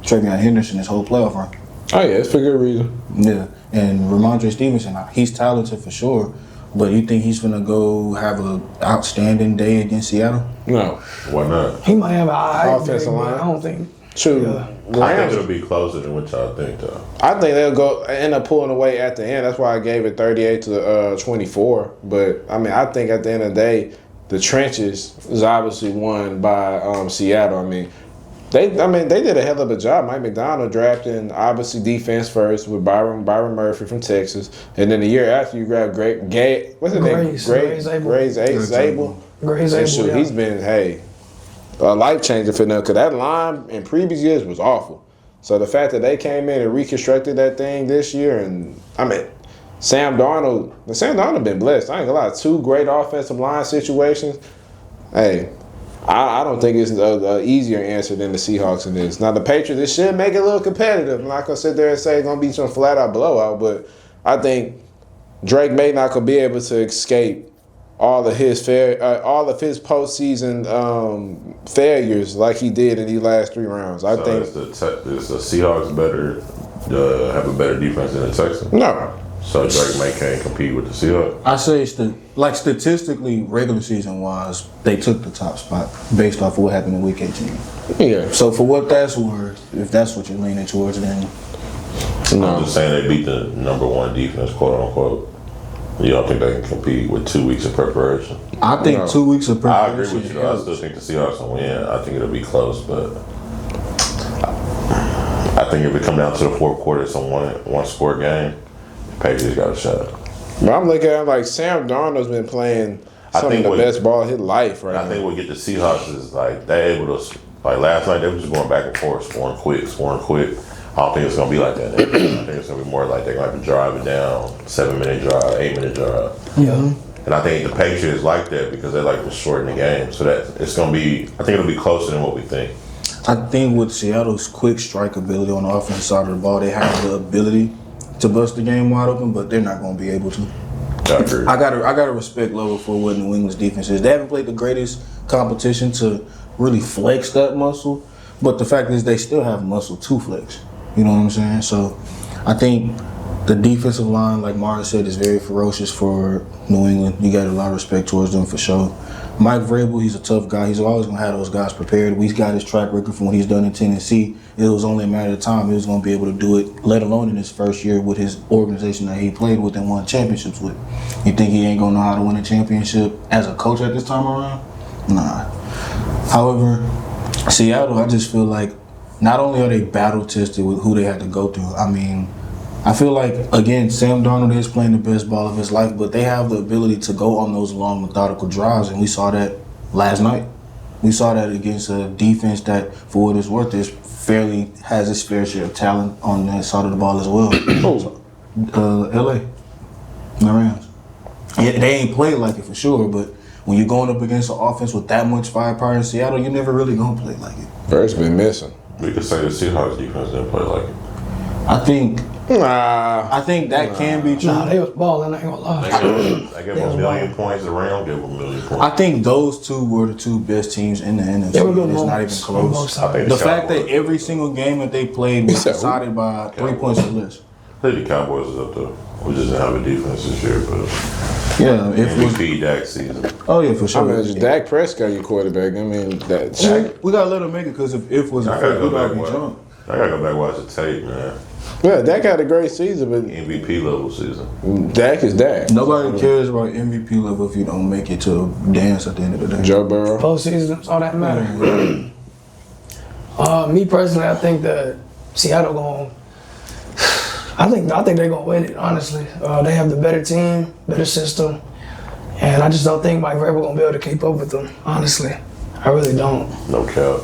S2: Travion Henderson this whole playoff run.
S5: Oh, yeah, it's for good reason.
S2: Yeah, and Ramondre Stevenson, he's talented for sure, but you think he's going to go have an outstanding day against Seattle?
S5: No.
S3: Why not?
S6: He might have an eye
S5: Offensive
S6: break, but
S5: line.
S6: I don't think.
S5: Shoot.
S6: Yeah.
S3: I think it'll be closer than what y'all think, though.
S5: I think they'll end up pulling away at the end. That's why I gave it 38-24. But I think at the end of the day, the trenches is obviously won by Seattle. They did a hell of a job. Mike McDaniel drafting obviously defense first with Byron Murphy from Texas, and then the year after you grab Grace Zabel. And shoot,
S6: yeah.
S5: he's been a life changer for them, because that line in previous years was awful. So the fact that they came in and reconstructed that thing this year, and Sam Darnold been blessed. I ain't gonna lie, 2 great offensive line situations. Hey, I don't think it's an easier answer than the Seahawks in this. Now the Patriots, it should make it a little competitive. I'm not gonna sit there and say it's gonna be some flat out blowout, but I think Drake may not gonna be able to escape all of his postseason failures like he did in these last 3 rounds. I think
S3: is the Seahawks better, have a better defense than the Texans?
S5: no.
S3: So Drake May can't compete with the Seahawks?
S2: I say statistically, regular season wise, they took the top spot based off of what happened in Week 18.
S5: Yeah.
S2: So for what that's worth, if that's what you're leaning towards, then
S3: I'm just saying they beat the number 1 defense, quote unquote. You don't think they can compete with 2 weeks of preparation?
S2: I think 2 weeks of
S3: I agree
S2: preparation
S3: with you. I still think the Seahawks will win. I think it'll be close, but I think if it come down to the fourth quarter, it's a one score game. Patriots got a shot.
S5: But I'm looking at like Sam Darnold's been playing some of the best ball of his life right now.
S3: I think what get the Seahawks is they're able to, last night they were just going back and forth, scoring quick. I don't think it's going to be like that. I think it's going to be more like they're going to have to drive it down, 7-minute drive, 8-minute drive.
S6: Yeah.
S3: And I think the Patriots like that because they like to shorten the game. So that it's going to be, I think it'll be closer than what we think.
S2: I think with Seattle's quick strike ability on the offensive side of the ball, they have the ability to bust the game wide open, but they're not going to be able to.
S3: I agree.
S2: I got a respect level for what New England's defense is. They haven't played the greatest competition to really flex that muscle, but the fact is they still have muscle to flex. You know what I'm saying? So I think the defensive line, like Mara said, is very ferocious for New England. You got a lot of respect towards them for sure. Mike Vrabel, he's a tough guy. He's always going to have those guys prepared. We got his track record from what he's done in Tennessee. It was only a matter of time he was going to be able to do it, let alone in his first year with his organization that he played with and won championships with. You think he ain't going to know how to win a championship as a coach at this time around? Nah. However, Seattle, I just feel like not only are they battle-tested with who they had to go through, I mean, I feel like, again, Sam Darnold is playing the best ball of his life, but they have the ability to go on those long, methodical drives, and we saw that last night. We saw that against a defense that, for what it's worth, has its fair share of talent on that side of the ball as well. LA, the Rams. Yeah, they ain't played like it for sure, but when you're going up against an offense with that much firepower in Seattle, you're never really going to play like it.
S5: Bird's been missing.
S3: We could say the Seahawks defense didn't play like it.
S2: I think that can be true.
S6: Nah, they was balling, I ain't gonna lie.
S3: I give them a million points. The Rams give them a million points.
S2: I think those two were the two best teams in the NFC.
S6: They were good
S2: It's not
S6: moments.
S2: even close.
S3: I think
S2: The fact that every single game that they played was decided by 3 points or less.
S3: I think the Cowboys is up there. We just didn't have a defense this year, but
S2: Yeah, if it was,
S3: MVP Dak season.
S2: oh yeah, for
S5: I
S2: sure.
S5: mean, it's Dak Prescott, your quarterback. I mean, that.
S2: We gotta let him make it because if was
S3: I
S2: a
S3: gotta
S2: we
S3: go
S2: gotta
S3: back
S2: be
S3: and
S2: drunk.
S3: watch. I gotta go back and watch the tape, man.
S5: Yeah, Dak had a great season, but
S3: MVP level season.
S5: Dak is Dak.
S2: Nobody cares about MVP level if you don't make it to dance at the end of the day.
S5: Joe Burrow.
S6: Postseason, all that matter. Me personally, I think that Seattle going. I think they're gonna win it. Honestly, they have the better team, better system, and I just don't think Mike Vrabel gonna be able to keep up with them. Honestly, I really don't.
S3: No cap.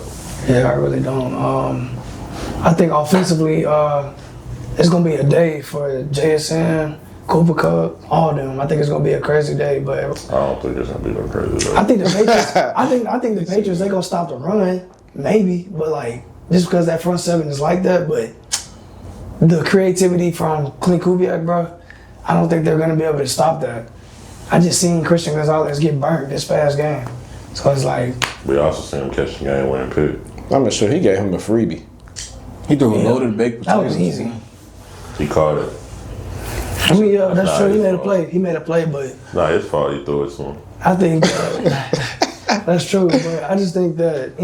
S6: Yeah, I really don't. I think offensively, it's gonna be a day for JSN, Cooper Kupp, all of them. I think it's gonna be a crazy day, but
S3: I don't think it's gonna be no crazy.
S6: I think the Patriots. I think the Patriots. They gonna stop the run, maybe, but like just because that front seven is like that. But the creativity from Clint Kubiak, bro, I don't think they're gonna be able to stop that. I just seen Christian Gonzalez get burnt this past game, so it's like
S3: We also seen him catch the game-winning pick.
S5: I'm not sure he gave him a freebie.
S2: He threw a loaded baked
S6: that
S2: potato.
S6: was easy.
S3: He caught it.
S6: I mean, yeah, that's
S3: Nah,
S6: true. He
S3: his
S6: made a
S3: fault.
S6: play. He made a play, but
S3: Nah, his fault. He threw it to him.
S6: I think that's true. But I just think that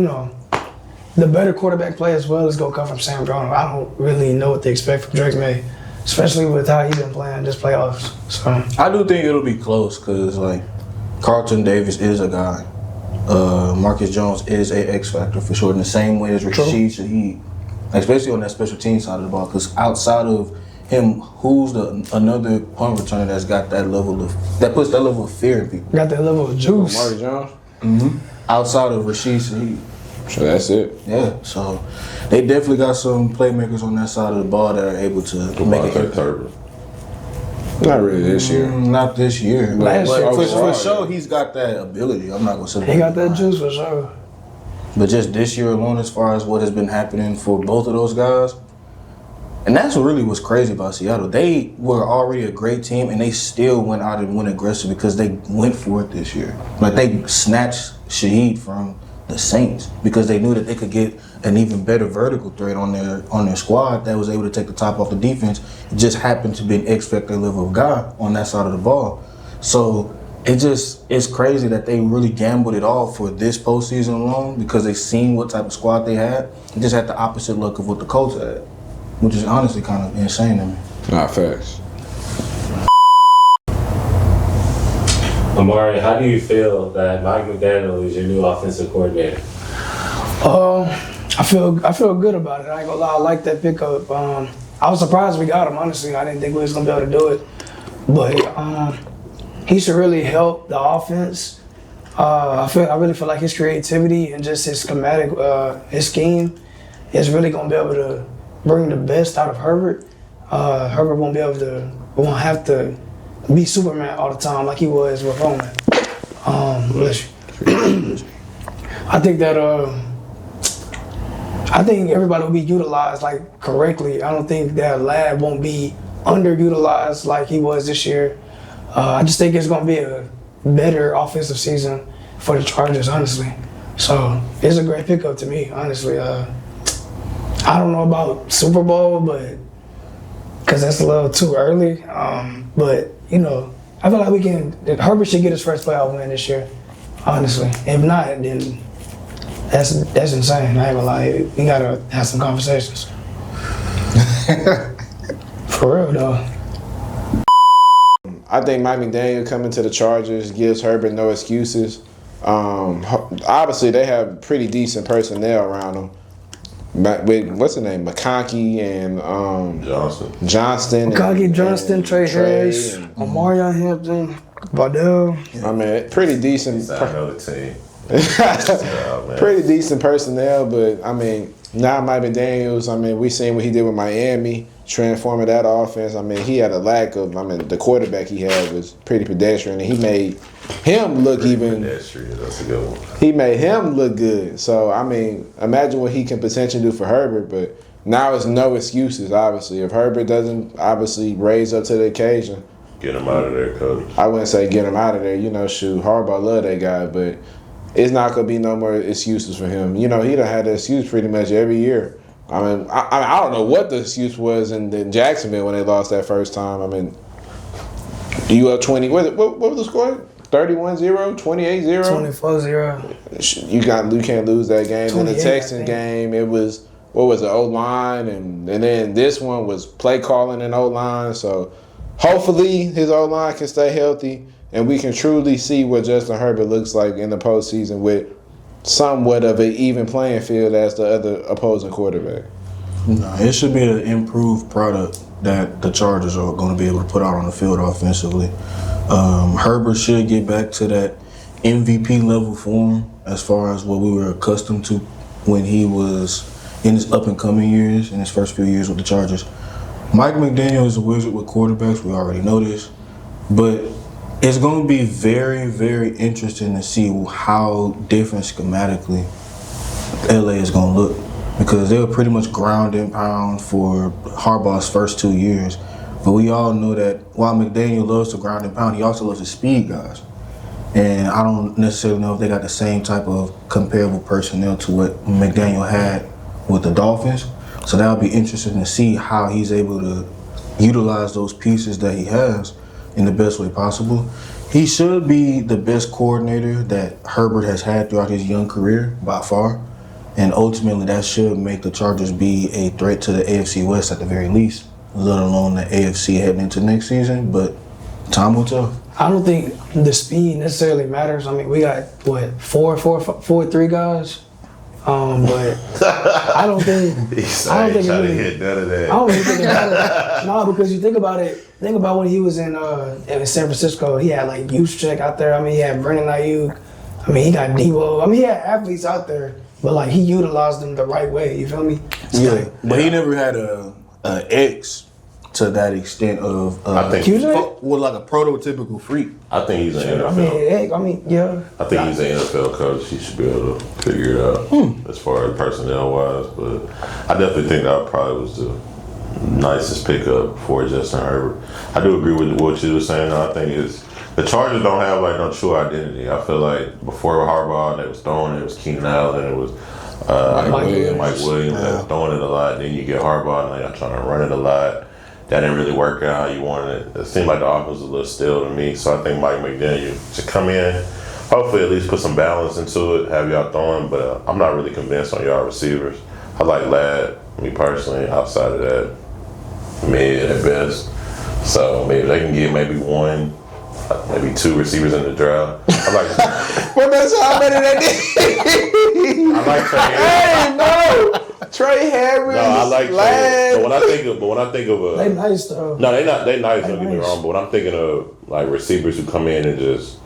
S6: the better quarterback play as well is gonna come from Sam Darnold. I don't really know what to expect from Drake May, especially with how he's been playing this playoffs. So
S2: I do think it'll be close because like Carlton Davis is a guy. Marcus Jones is a X factor for sure in the same way as Rashid Shaheed, especially on that special team side of the ball. Because outside of him, who's another punt returner that's got that puts that level of fear in people?
S6: got that level of juice.
S5: Marty Jones.
S2: Outside of Rashid Shaheed.
S5: So that's it.
S2: Yeah, so they definitely got some playmakers on that side of the ball that are able to make it
S3: Devontae
S2: happen.
S3: Herbert.
S5: Not really this year.
S2: Not this year.
S6: Last
S2: But
S6: year,
S2: for
S5: overall,
S2: sure, he's got that ability. I'm not gonna say
S6: He got that juice for sure.
S2: But just this year alone, as far as what has been happening for both of those guys, and that's what really was crazy about Seattle. They were already a great team, and they still went out and went aggressive because they went for it this year. Like they snatched Shaheed from the Saints because they knew that they could get an even better vertical threat on their squad that was able to take the top off the defense. It just happened to be an X factor level of guy on that side of the ball. So it's crazy that they really gambled it all for this postseason alone because they seen what type of squad they had. They just had the opposite look of what the Colts had, which is honestly kind of insane to me.
S5: Nah, facts.
S1: Amari, how do you feel that Mike McDaniel is your new offensive coordinator?
S6: I feel good about it. I ain't gonna lie, I like that pickup. I was surprised we got him. Honestly, I didn't think we was gonna be able to do it, but he should really help the offense. I really feel like his creativity and just his schematic, his scheme, is really gonna be able to bring the best out of Herbert. Herbert won't have to be Superman all the time like he was with Roman. I think everybody will be utilized like correctly. I don't think that Lad won't be underutilized like he was this year. I just think it's gonna be a better offensive season for the Chargers, honestly. So it's a great pickup to me, honestly. I don't know about Super Bowl, but because that's a little too early. But I feel like Herbert should get his first playoff win this year. Honestly, if not, then that's insane. I ain't gonna lie. We gotta have some conversations. For real though.
S5: I think Mike McDaniel coming to the Chargers gives Herbert no excuses. Obviously, they have pretty decent personnel around them. With what's the name, McConkey and Johnston.
S6: McConkey, Johnston, Trey Harris, Omarion Hampton, Vardell.
S5: I mean, pretty decent.
S3: Another team.
S5: Pretty decent personnel, but I mean, now Mike McDaniels. I mean, we seen what he did with Miami, transforming that offense. I mean, he had a lack of. I mean, the quarterback he had was pretty pedestrian, and he made him look even.
S3: Pedestrian, that's a good one.
S5: He made him look good. So I mean, imagine what he can potentially do for Herbert. But now it's no excuses. Obviously, if Herbert doesn't obviously raise up to the occasion,
S3: get him out of there, coach.
S5: I wouldn't say get him out of there. You know, shoot, Harbaugh love that guy, but it's not gonna be no more excuses for him. You know, he done had the excuse pretty much every year. I mean, I don't know what the excuse was in Jacksonville when they lost that first time. I mean, you up 20? What was the score? 31-0, 28-0,
S6: 24-0.
S5: You can't lose that game. In the
S6: 28,
S5: Texans game, it was what was the O-line, and then this one was play calling and O-line. So hopefully his O-line can stay healthy, and we can truly see what Justin Herbert looks like in the postseason with somewhat of an even playing field as the other opposing quarterback.
S2: No, it should be an improved product that the Chargers are going to be able to put out on the field offensively. Herbert should get back to that MVP level form as far as what we were accustomed to when he was in his up-and-coming years, in his first few years with the Chargers. Mike McDaniel is a wizard with quarterbacks. We already know this. But it's going to be very, very interesting to see how different schematically LA is going to look, because they were pretty much ground and pound for Harbaugh's first 2 years. But we all know that while McDaniel loves to ground and pound, he also loves to speed guys. And I don't necessarily know if they got the same type of comparable personnel to what McDaniel had with the Dolphins. So that'll be interesting to see how he's able to utilize those pieces that he has in the best way possible. He should be the best coordinator that Herbert has had throughout his young career by far. And ultimately that should make the Chargers be a threat to the AFC West at the very least, let alone the AFC heading into next season. But time will tell.
S6: I don't think the speed necessarily matters. I mean, we got four, 3 guys. But I don't think.
S3: I don't think trying to hit none of that.
S6: I don't really think it matters. No, because you think about it. Think about when he was in San Francisco. He had like Juszczyk out there. I mean, he had Brendan Ayuk. I mean, he got Deebo. I mean, he had athletes out there, but like he utilized them the right way. You feel me?
S2: Yeah, but he never had a X to that extent of
S3: I think
S2: well, like a prototypical freak.
S3: I think he's an NFL.
S6: I mean, yeah.
S3: I think he's an NFL coach. He should be able to figure it out as far as personnel wise. But I definitely think that probably was the nicest pickup for Justin Herbert. I do agree with what you were saying. I think it's the Chargers don't have like no true identity. I feel like before Harbaugh, they was throwing it was Keenan Allen, it was Mike Williams. They was throwing it a lot. And then you get Harbaugh, and they're trying to run it a lot. That didn't really work out how you wanted it. It seemed like the offense was a little stale to me. So I think Mike McDaniel should come in, hopefully at least put some balance into it, have y'all throwing. But I'm not really convinced on y'all receivers. I like Ladd, me personally. Outside of that, mid at best. So maybe they can get maybe 1, maybe 2 receivers in the draft. I like.
S5: Well, that's how many they did.
S3: I like Trey Harris.
S5: Hey, no. Trey Harris.
S3: No, I like Trey. But when I think of a,
S6: They nice though.
S3: no, they nice. Don't get me wrong. But when I'm thinking of like receivers who come in and just,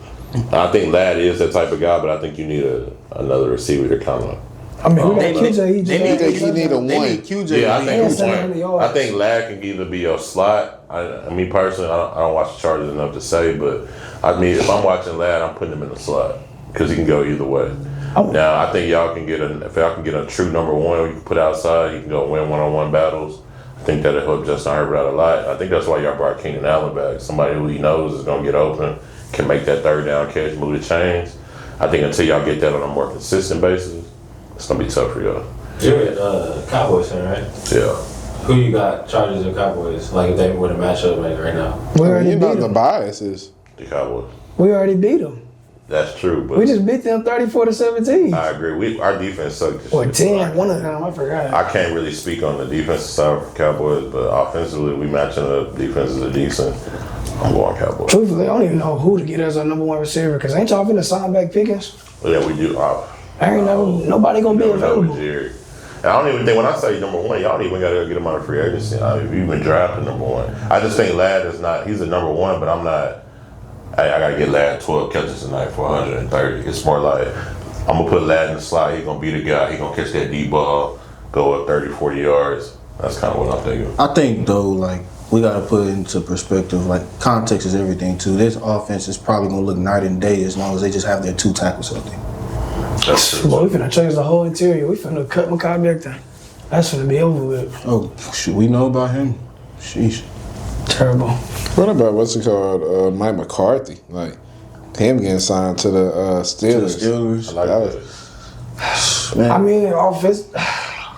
S3: I think Ladd is that type of guy. But I think you need another receiver to kind of.
S6: I mean, we got QJ. He just
S5: you need a 1.
S2: QJ.
S3: Yeah, I think
S6: Yeah,
S3: one. I think Ladd can either be a slot. I mean, personally, I don't watch the Chargers enough to say, but I mean, if I'm watching Ladd, I'm putting him in the slot because he can go either way. Now, I think y'all can if y'all can get a true number 1, you can put outside, he can go win one-on-one battles. I think that'll help Justin Herbert out a lot. I think that's why y'all brought Keenan Allen back. Somebody who he knows is going to get open, can make that third down catch, move the chains. I think until y'all get that on a more consistent basis, it's going to be tough for y'all.
S1: You're a Cowboys fan, right?
S3: Yeah.
S1: Who you got, Chargers or Cowboys? Like if they were to match up like right now?
S6: we already beat
S5: The
S6: them.
S5: biases.
S3: The Cowboys.
S6: We already beat them.
S3: That's true, but
S6: We just beat them 34-17.
S3: I agree. Our defense sucked. this
S6: Or
S3: year,
S6: 10,
S3: so
S6: one of them, I forgot.
S3: I can't really speak on the defensive side for Cowboys, but offensively, we matching up. Defenses are decent. I'm going Cowboys.
S6: Truthfully, I don't even know who to get as our number one receiver, because ain't y'all finna sign back Pickens?
S3: Yeah, we do.
S6: I ain't know, nobody gonna be
S3: Never know with
S6: available.
S3: Jared. And I don't even think when I say number one, y'all don't even gotta get him out of free agency. If you've been drafted number one, I just think Ladd is not. He's a number one, but I'm not. I gotta get Ladd 12 catches tonight for 130. It's more like I'm gonna put Ladd in the slot. He's gonna be the guy. He's gonna catch that deep ball, go up 30, 40 yards. That's kind of what I'm thinking.
S2: I think though, like we gotta put it into perspective. Like context is everything too. This offense is probably gonna look night and day as long as they just have their 2 tackles healthy.
S3: That's
S6: So we finna change the whole interior. We finna cut Mekhi Becton. That's finna be over with.
S2: Oh, should we know about him? Sheesh.
S6: Terrible.
S5: What about what's it called? Mike McCarthy. Like him getting signed to the Steelers.
S2: Steelers.
S3: I like
S5: That
S3: that.
S2: Man,
S6: I mean, offense.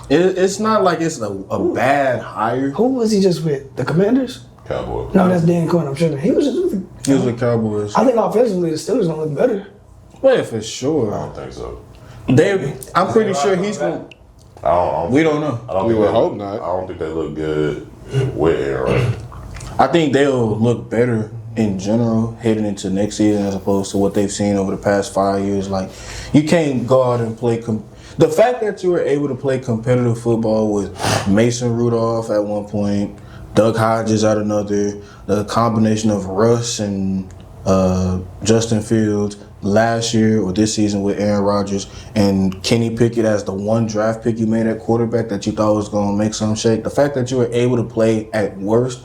S2: it's not like it's a bad hire.
S6: Who was he just with? The Commanders?
S3: Cowboys.
S6: No, that's Dan Quinn. I'm tripping. He was just with the.
S2: He was with Cowboys.
S6: I think offensively, the Steelers gonna look better.
S2: Well, for
S3: I
S2: sure.
S3: don't think so.
S2: I'm pretty sure he's gonna.
S3: I don't
S2: We don't know.
S3: I don't
S5: We
S3: think
S5: would
S3: they
S5: hope
S3: look-
S5: not.
S3: I don't think they look good with Aaron.
S2: I think they'll look better in general heading into next season as opposed to what they've seen over the past 5 years. Like, you can't go out and play. The fact that you were able to play competitive football with Mason Rudolph at one point, Doug Hodges at another, the combination of Russ and Justin Fields last year or this season with Aaron Rodgers, and Kenny Pickett as the one draft pick you made at quarterback that you thought was going to make some shake. The fact that you were able to play at worst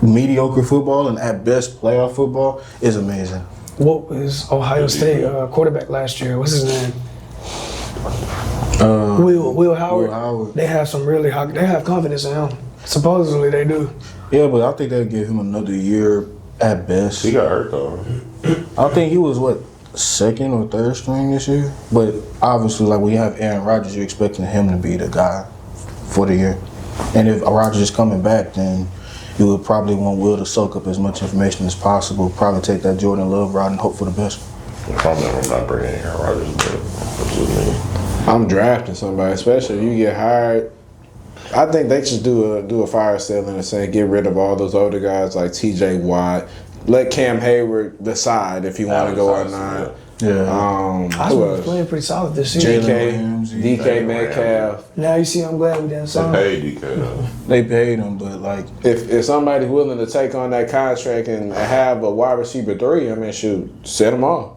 S2: mediocre football and at best playoff football is amazing.
S6: What was Ohio State quarterback last year? What's his name? Will Howard.
S2: Will Howard.
S6: They have some really high. They have confidence in him. Supposedly they do.
S2: Yeah, but I think they'll give him another year at best.
S3: He got hurt though.
S2: I think he was, second or third string this year? But obviously, like, when you have Aaron Rodgers, you're expecting him to be the guy for the year. And if Rodgers is coming back, then you would probably want Will to soak up as much information as possible, probably take that Jordan Love route and hope for the best.
S3: I'm not bringing Aaron Rodgers, but that's just me.
S5: I'm drafting somebody, especially if you get hired. I think they should do a fire sale in a sense, get rid of all those older guys like T.J. Watt. Let Cam Hayward decide if he want to go or not.
S2: Yeah.
S6: I
S5: Who
S6: was
S5: else?
S6: playing pretty solid this year.
S2: Jalen
S5: DK,
S2: Williams,
S5: DK Metcalf.
S6: Now you see, I'm glad we didn't
S3: They
S6: sign.
S3: paid DK though.
S2: They paid him, but, like,
S5: If somebody's willing to take on that contract and have a wide receiver 3, I mean, shoot, set them off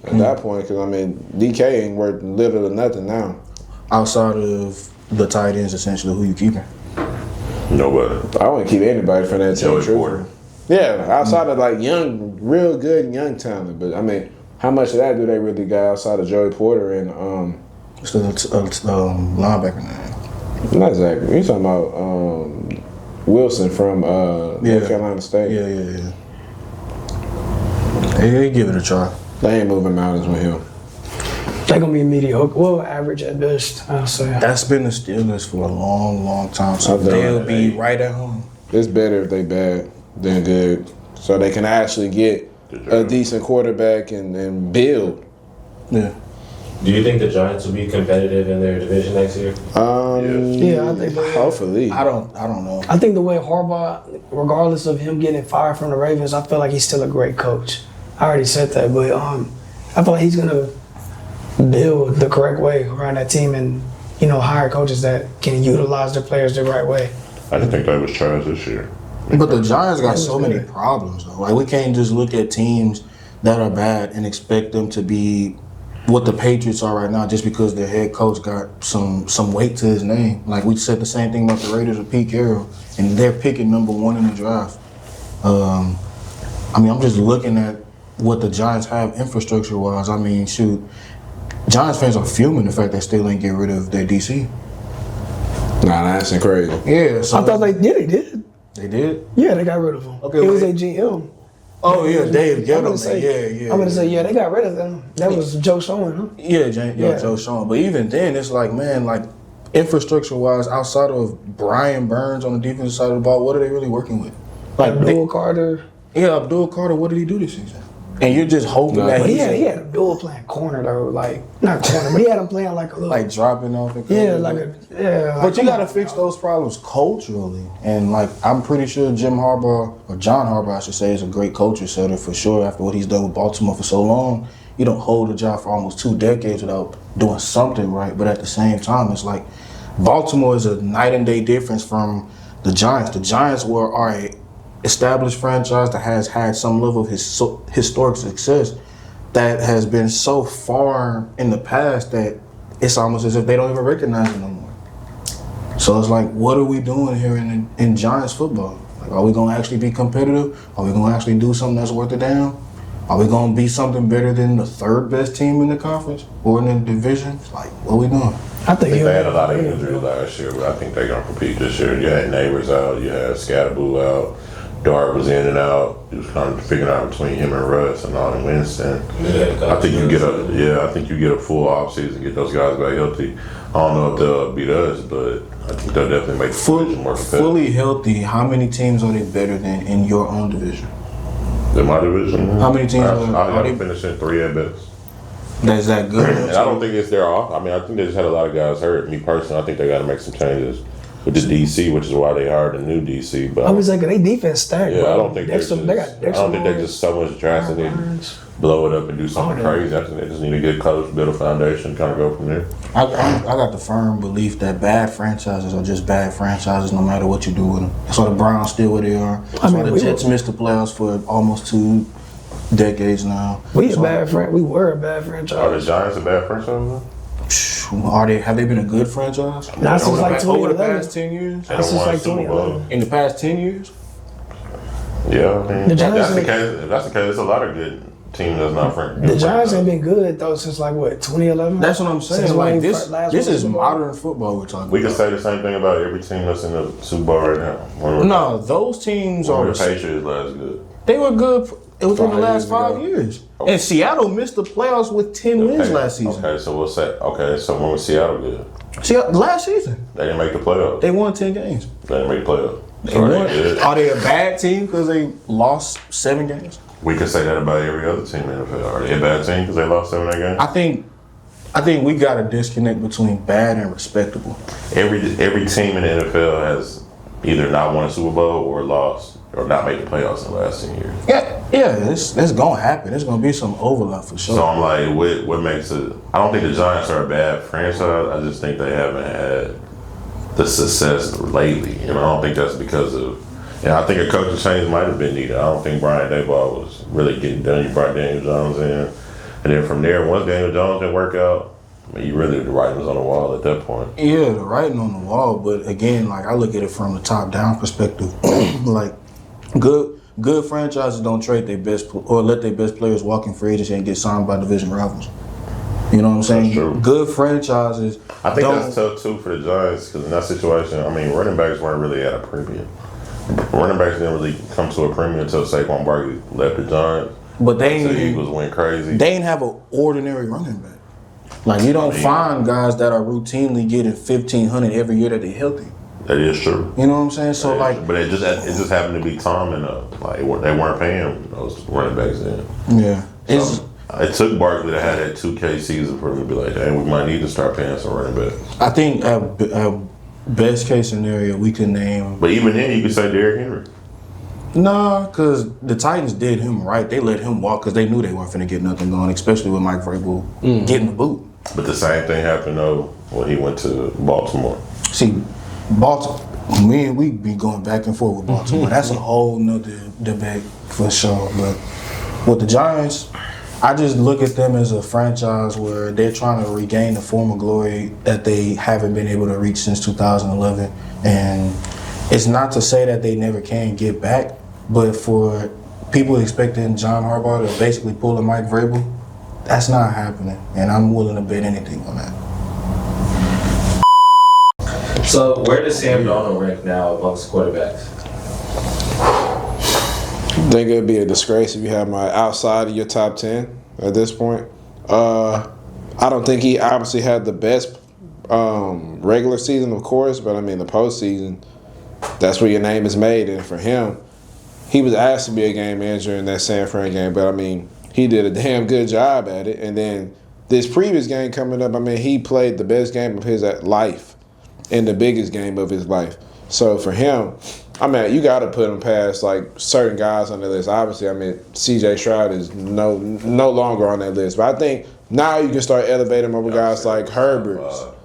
S5: at that point. Because, I mean, DK ain't worth little or nothing now.
S2: outside of the tight ends, essentially, who you keeping?
S3: Nobody.
S5: I wouldn't keep anybody from that team.
S3: Joey
S5: truthfully.
S3: Porter.
S5: Yeah, outside of like young, real good young talent. But I mean, how much of that do they really got outside of Joey Porter and
S2: It's the linebacker name.
S5: not exactly. You talking about Wilson from North Carolina State?
S2: Yeah. Hey, give it a try.
S5: They ain't moving mountains with him.
S6: They're gonna be mediocre. Well, average at best, I'll say.
S2: That's been the Steelers for a long, long time. So
S5: I know.
S2: they'll be right at home.
S5: It's better if they bad than good, so they can actually get a decent quarterback and build.
S2: Yeah.
S1: Do you think the Giants will be competitive in their division next year?
S6: Yeah, I think they-
S5: Hopefully.
S2: I don't know.
S6: I think the way Harbaugh, regardless of him getting fired from the Ravens, I feel like he's still a great coach. I already said that, but I feel like he's gonna build the correct way around that team and hire coaches that can utilize their players the right way.
S3: I just think they was trash this year.
S2: But the Giants got so many problems, though. Like, we can't just look at teams that are bad and expect them to be what the Patriots are right now just because their head coach got some weight to his name. Like, we said the same thing about the Raiders with Pete Carroll, and they're picking number 1 in the draft. I'm just looking at what the Giants have infrastructure-wise. I mean, shoot, Giants fans are fuming the fact they still ain't get rid of their DC.
S5: Nah, that's crazy.
S2: Yeah, so
S6: I thought they did.
S2: they did.
S6: Yeah, they got rid of him.
S2: Okay,
S6: it was
S2: wait.
S6: a GM.
S2: Oh yeah, Dave
S6: I'm gonna
S2: Gettleman.
S6: say,
S2: Yeah.
S6: I'm gonna say, yeah, they got rid of them. That was Joe Schoen, huh?
S2: Yeah,
S6: Yeah.
S2: Joe Sean. But even then, it's like, man, like, infrastructure-wise, outside of Brian Burns on the defensive side of the ball, what are they really working with? Like,
S6: Abdul Carter.
S2: Abdul Carter, what did he do this season? And you're just hoping that
S6: But he
S2: he's
S6: had a dual playing corner though, like not corner, but he had him playing like a little,
S2: like dropping off. And
S6: But
S2: you got to fix those problems culturally, and like I'm pretty sure John Harbaugh, I should say, is a great culture setter for sure. After what he's done with Baltimore for so long, you don't hold a job for almost 2 decades without doing something right. But at the same time, it's like Baltimore is a night and day difference from the Giants. The Giants are a established franchise that has had some level of historic success that has been so far in the past that it's almost as if they don't even recognize it no more. So it's like, what are we doing here in Giants football? Like, are we going to actually be competitive? Are we going to actually do something that's worth a damn? Are we going to be something better than the 3rd best team in the conference or in the division? Like, what are we doing?
S3: I think they had a lot of injuries last year, but I think they're going to compete this year. You had Neighbors out, you had Scatterboo out. Dart was in and out. He was kind of figuring out between him and Russ and all in Winston. I think you get a full offseason, get those guys back healthy. I don't know if they'll beat us, but I think they'll definitely make the division more competitive.
S2: Fully healthy, how many teams are they better than in your own division?
S3: In my division?
S2: How many teams
S3: are they finishing 3 at best?
S2: That's that good.
S3: And I don't think it's their off. I mean, I think they just had a lot of guys hurt. Me personally, I think they got to make some changes with the DC, which is why they hired a new DC. But
S6: I was like, they defense stacked.
S3: Yeah,
S6: bro.
S3: I don't think they're just so much drastic and blow it up and do something crazy. I think they just need a good coach, build a foundation, kind of go from there.
S2: I got the firm belief that bad franchises are just bad franchises no matter what you do with them. That's why the Browns still where they are. That's why the Jets missed the playoffs for almost 2 decades now.
S6: We were a bad franchise.
S3: Are the Giants a bad franchise?
S2: Have they been a good franchise?
S6: Not since like
S2: over the past 10 years?
S6: Not since like 2011.
S2: In the past 10 years?
S3: Yeah, I mean, if that's the case, there's a lot of good teams that's not franchise.
S6: The Giants ain't been good though since like what, 2011?
S2: That's what I'm saying. Since like this is modern football we're talking about.
S3: We can say the same thing about every team that's in the Super Bowl right now.
S2: No, those teams are
S3: the Patriots last good.
S2: They were good within the last 5 years. Okay. And Seattle missed the playoffs with 10 wins last season.
S3: Okay, so we'll say, so when was Seattle good?
S2: Last season.
S3: They didn't make the playoffs.
S2: They won 10 games.
S3: They didn't make the playoffs.
S2: Are they a bad team because they lost 7 games?
S3: We can say that about every other team in the NFL. Are they a bad team because they lost 7 of their games?
S2: I think we got a disconnect between bad and respectable.
S3: Every team in the NFL has either not won a Super Bowl or lost or not made the playoffs in the last 10 years.
S2: Yeah, that's gonna happen. There's gonna be some overlap for sure.
S3: So I'm like, what makes it? I don't think the Giants are a bad franchise. I just think they haven't had the success lately, and I don't think that's because of. I think a coaching change might have been needed. I don't think Brian Daboll was really getting done. You brought Daniel Jones in, and then from there, once Daniel Jones didn't work out, I mean, the writing was on the wall at that point.
S2: Yeah, the writing on the wall, but again, like I look at it from the top down perspective. Like good franchises don't trade their best or let their best players walk in free agency and get signed by division rivals. You know what I'm saying?
S3: That's true.
S2: Good franchises.
S3: I think that's tough too for the Giants because in that situation, I mean, running backs weren't really at a premium. Running backs didn't really come to a premium until Saquon Barkley left the Giants.
S2: But they
S3: the Eagles went crazy.
S2: They ain't have an ordinary running back. Like you don't find guys that are routinely getting 1,500 every year that they're healthy.
S3: That is true.
S2: You know what I'm saying? So
S3: but it just happened to be Tom and like they weren't paying those running backs then.
S2: Yeah,
S3: it took Barkley to have that 2K season for him to be like, hey, we might need to start paying some running backs.
S2: I think best case scenario we can name.
S3: But even then, you could say Derrick Henry.
S2: Nah, because the Titans did him right. They let him walk because they knew they weren't finna get nothing going, especially with Mike Vrabel getting the boot.
S3: But the same thing happened though when he went to Baltimore.
S2: See, Baltimore. We be going back and forth with Baltimore. That's a whole nother debate for sure. But with the Giants, I just look at them as a franchise where they're trying to regain the former glory that they haven't been able to reach since 2011. And it's not to say that they never can get back, but for people expecting John Harbaugh to basically pull a Mike Vrabel, that's not happening. And I'm willing to bet anything on that.
S1: So where does Sam Darnold rank now amongst quarterbacks?
S5: I think it'd be a disgrace if you have my outside of your top 10 at this point. I don't think he obviously had the best regular season, of course, but I mean the postseason, that's where your name is made. And for him, he was asked to be a game manager in that San Fran game, but I mean, he did a damn good job at it. And then this previous game coming up, I mean, he played the best game of his life and the biggest game of his life. So for him, I mean, you got to put him past like certain guys on the list. Obviously, I mean, C.J. Stroud is no longer on that list. But I think now you can start elevating him over guys like Herbert.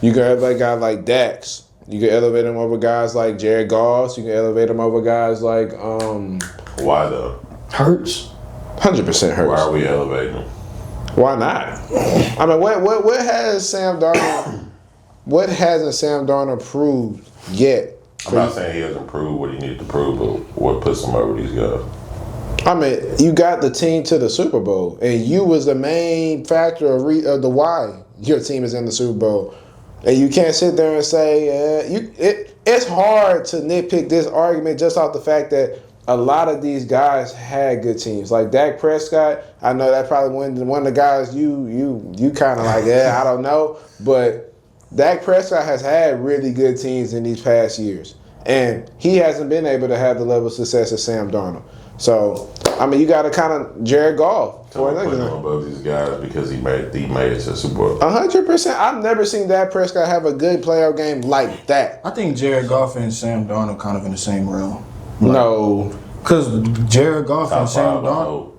S5: You can elevate guys like Dax. You can elevate him over guys like Jared Goff. You can elevate him over guys like
S3: Why though?
S6: Hurts.
S5: 100% Hurts.
S3: Why are we elevating him?
S5: Why not? I mean, what has Sam Darnold? What hasn't Sam Darnold proved yet?
S3: I'm not saying he hasn't proved what he needed to prove, but what puts him over these guys?
S5: I mean, you got the team to the Super Bowl, and you was the main factor of the why your team is in the Super Bowl. And you can't sit there and say it's hard to nitpick this argument just off the fact that a lot of these guys had good teams. Like Dak Prescott, I know that probably one of the guys you kind of like, I don't know, but Dak Prescott has had really good teams in these past years, and he hasn't been able to have the level of success as Sam Darnold. So, I mean, you got to kind of Jared Goff.
S3: So we're putting him above these guys because he made it to the Super Bowl.
S5: 100%. I've never seen Dak Prescott have a good playoff game like that.
S2: I think Jared Goff and Sam Darnold kind of in the same realm.
S5: No.
S2: Because Jared Goff
S3: Top
S2: and Sam
S3: 5,
S2: Darnold.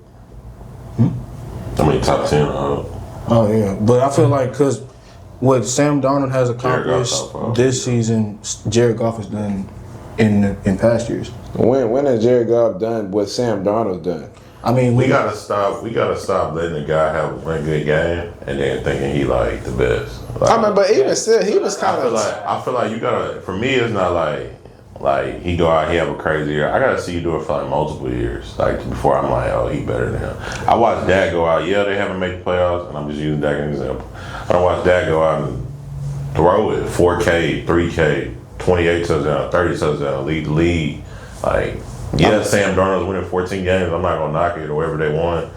S3: I mean, top 10, I hope.
S2: Oh, yeah. But I feel like because what Sam Darnold has accomplished this season, Jared Goff has done in past years.
S5: When has Jared Goff done what Sam Darnold's done?
S2: I mean,
S3: We gotta stop letting the guy have one good game and then thinking he like the best. Like,
S5: I mean, but even still, he was kind of.
S3: I feel like you gotta. For me, it's not like he go out, he have a crazy year. I gotta see you do it for like multiple years, like before I'm like, oh, he better than him. I watched Dak go out. Yeah, they haven't made the playoffs, and I'm just using Dak as an example. I watched Dak go out and throw it 4K, 3K, 28 touchdowns, 30 touchdowns, lead the league. Like, yeah, Sam Darnold's winning 14 games. I'm not gonna knock it or whatever they won,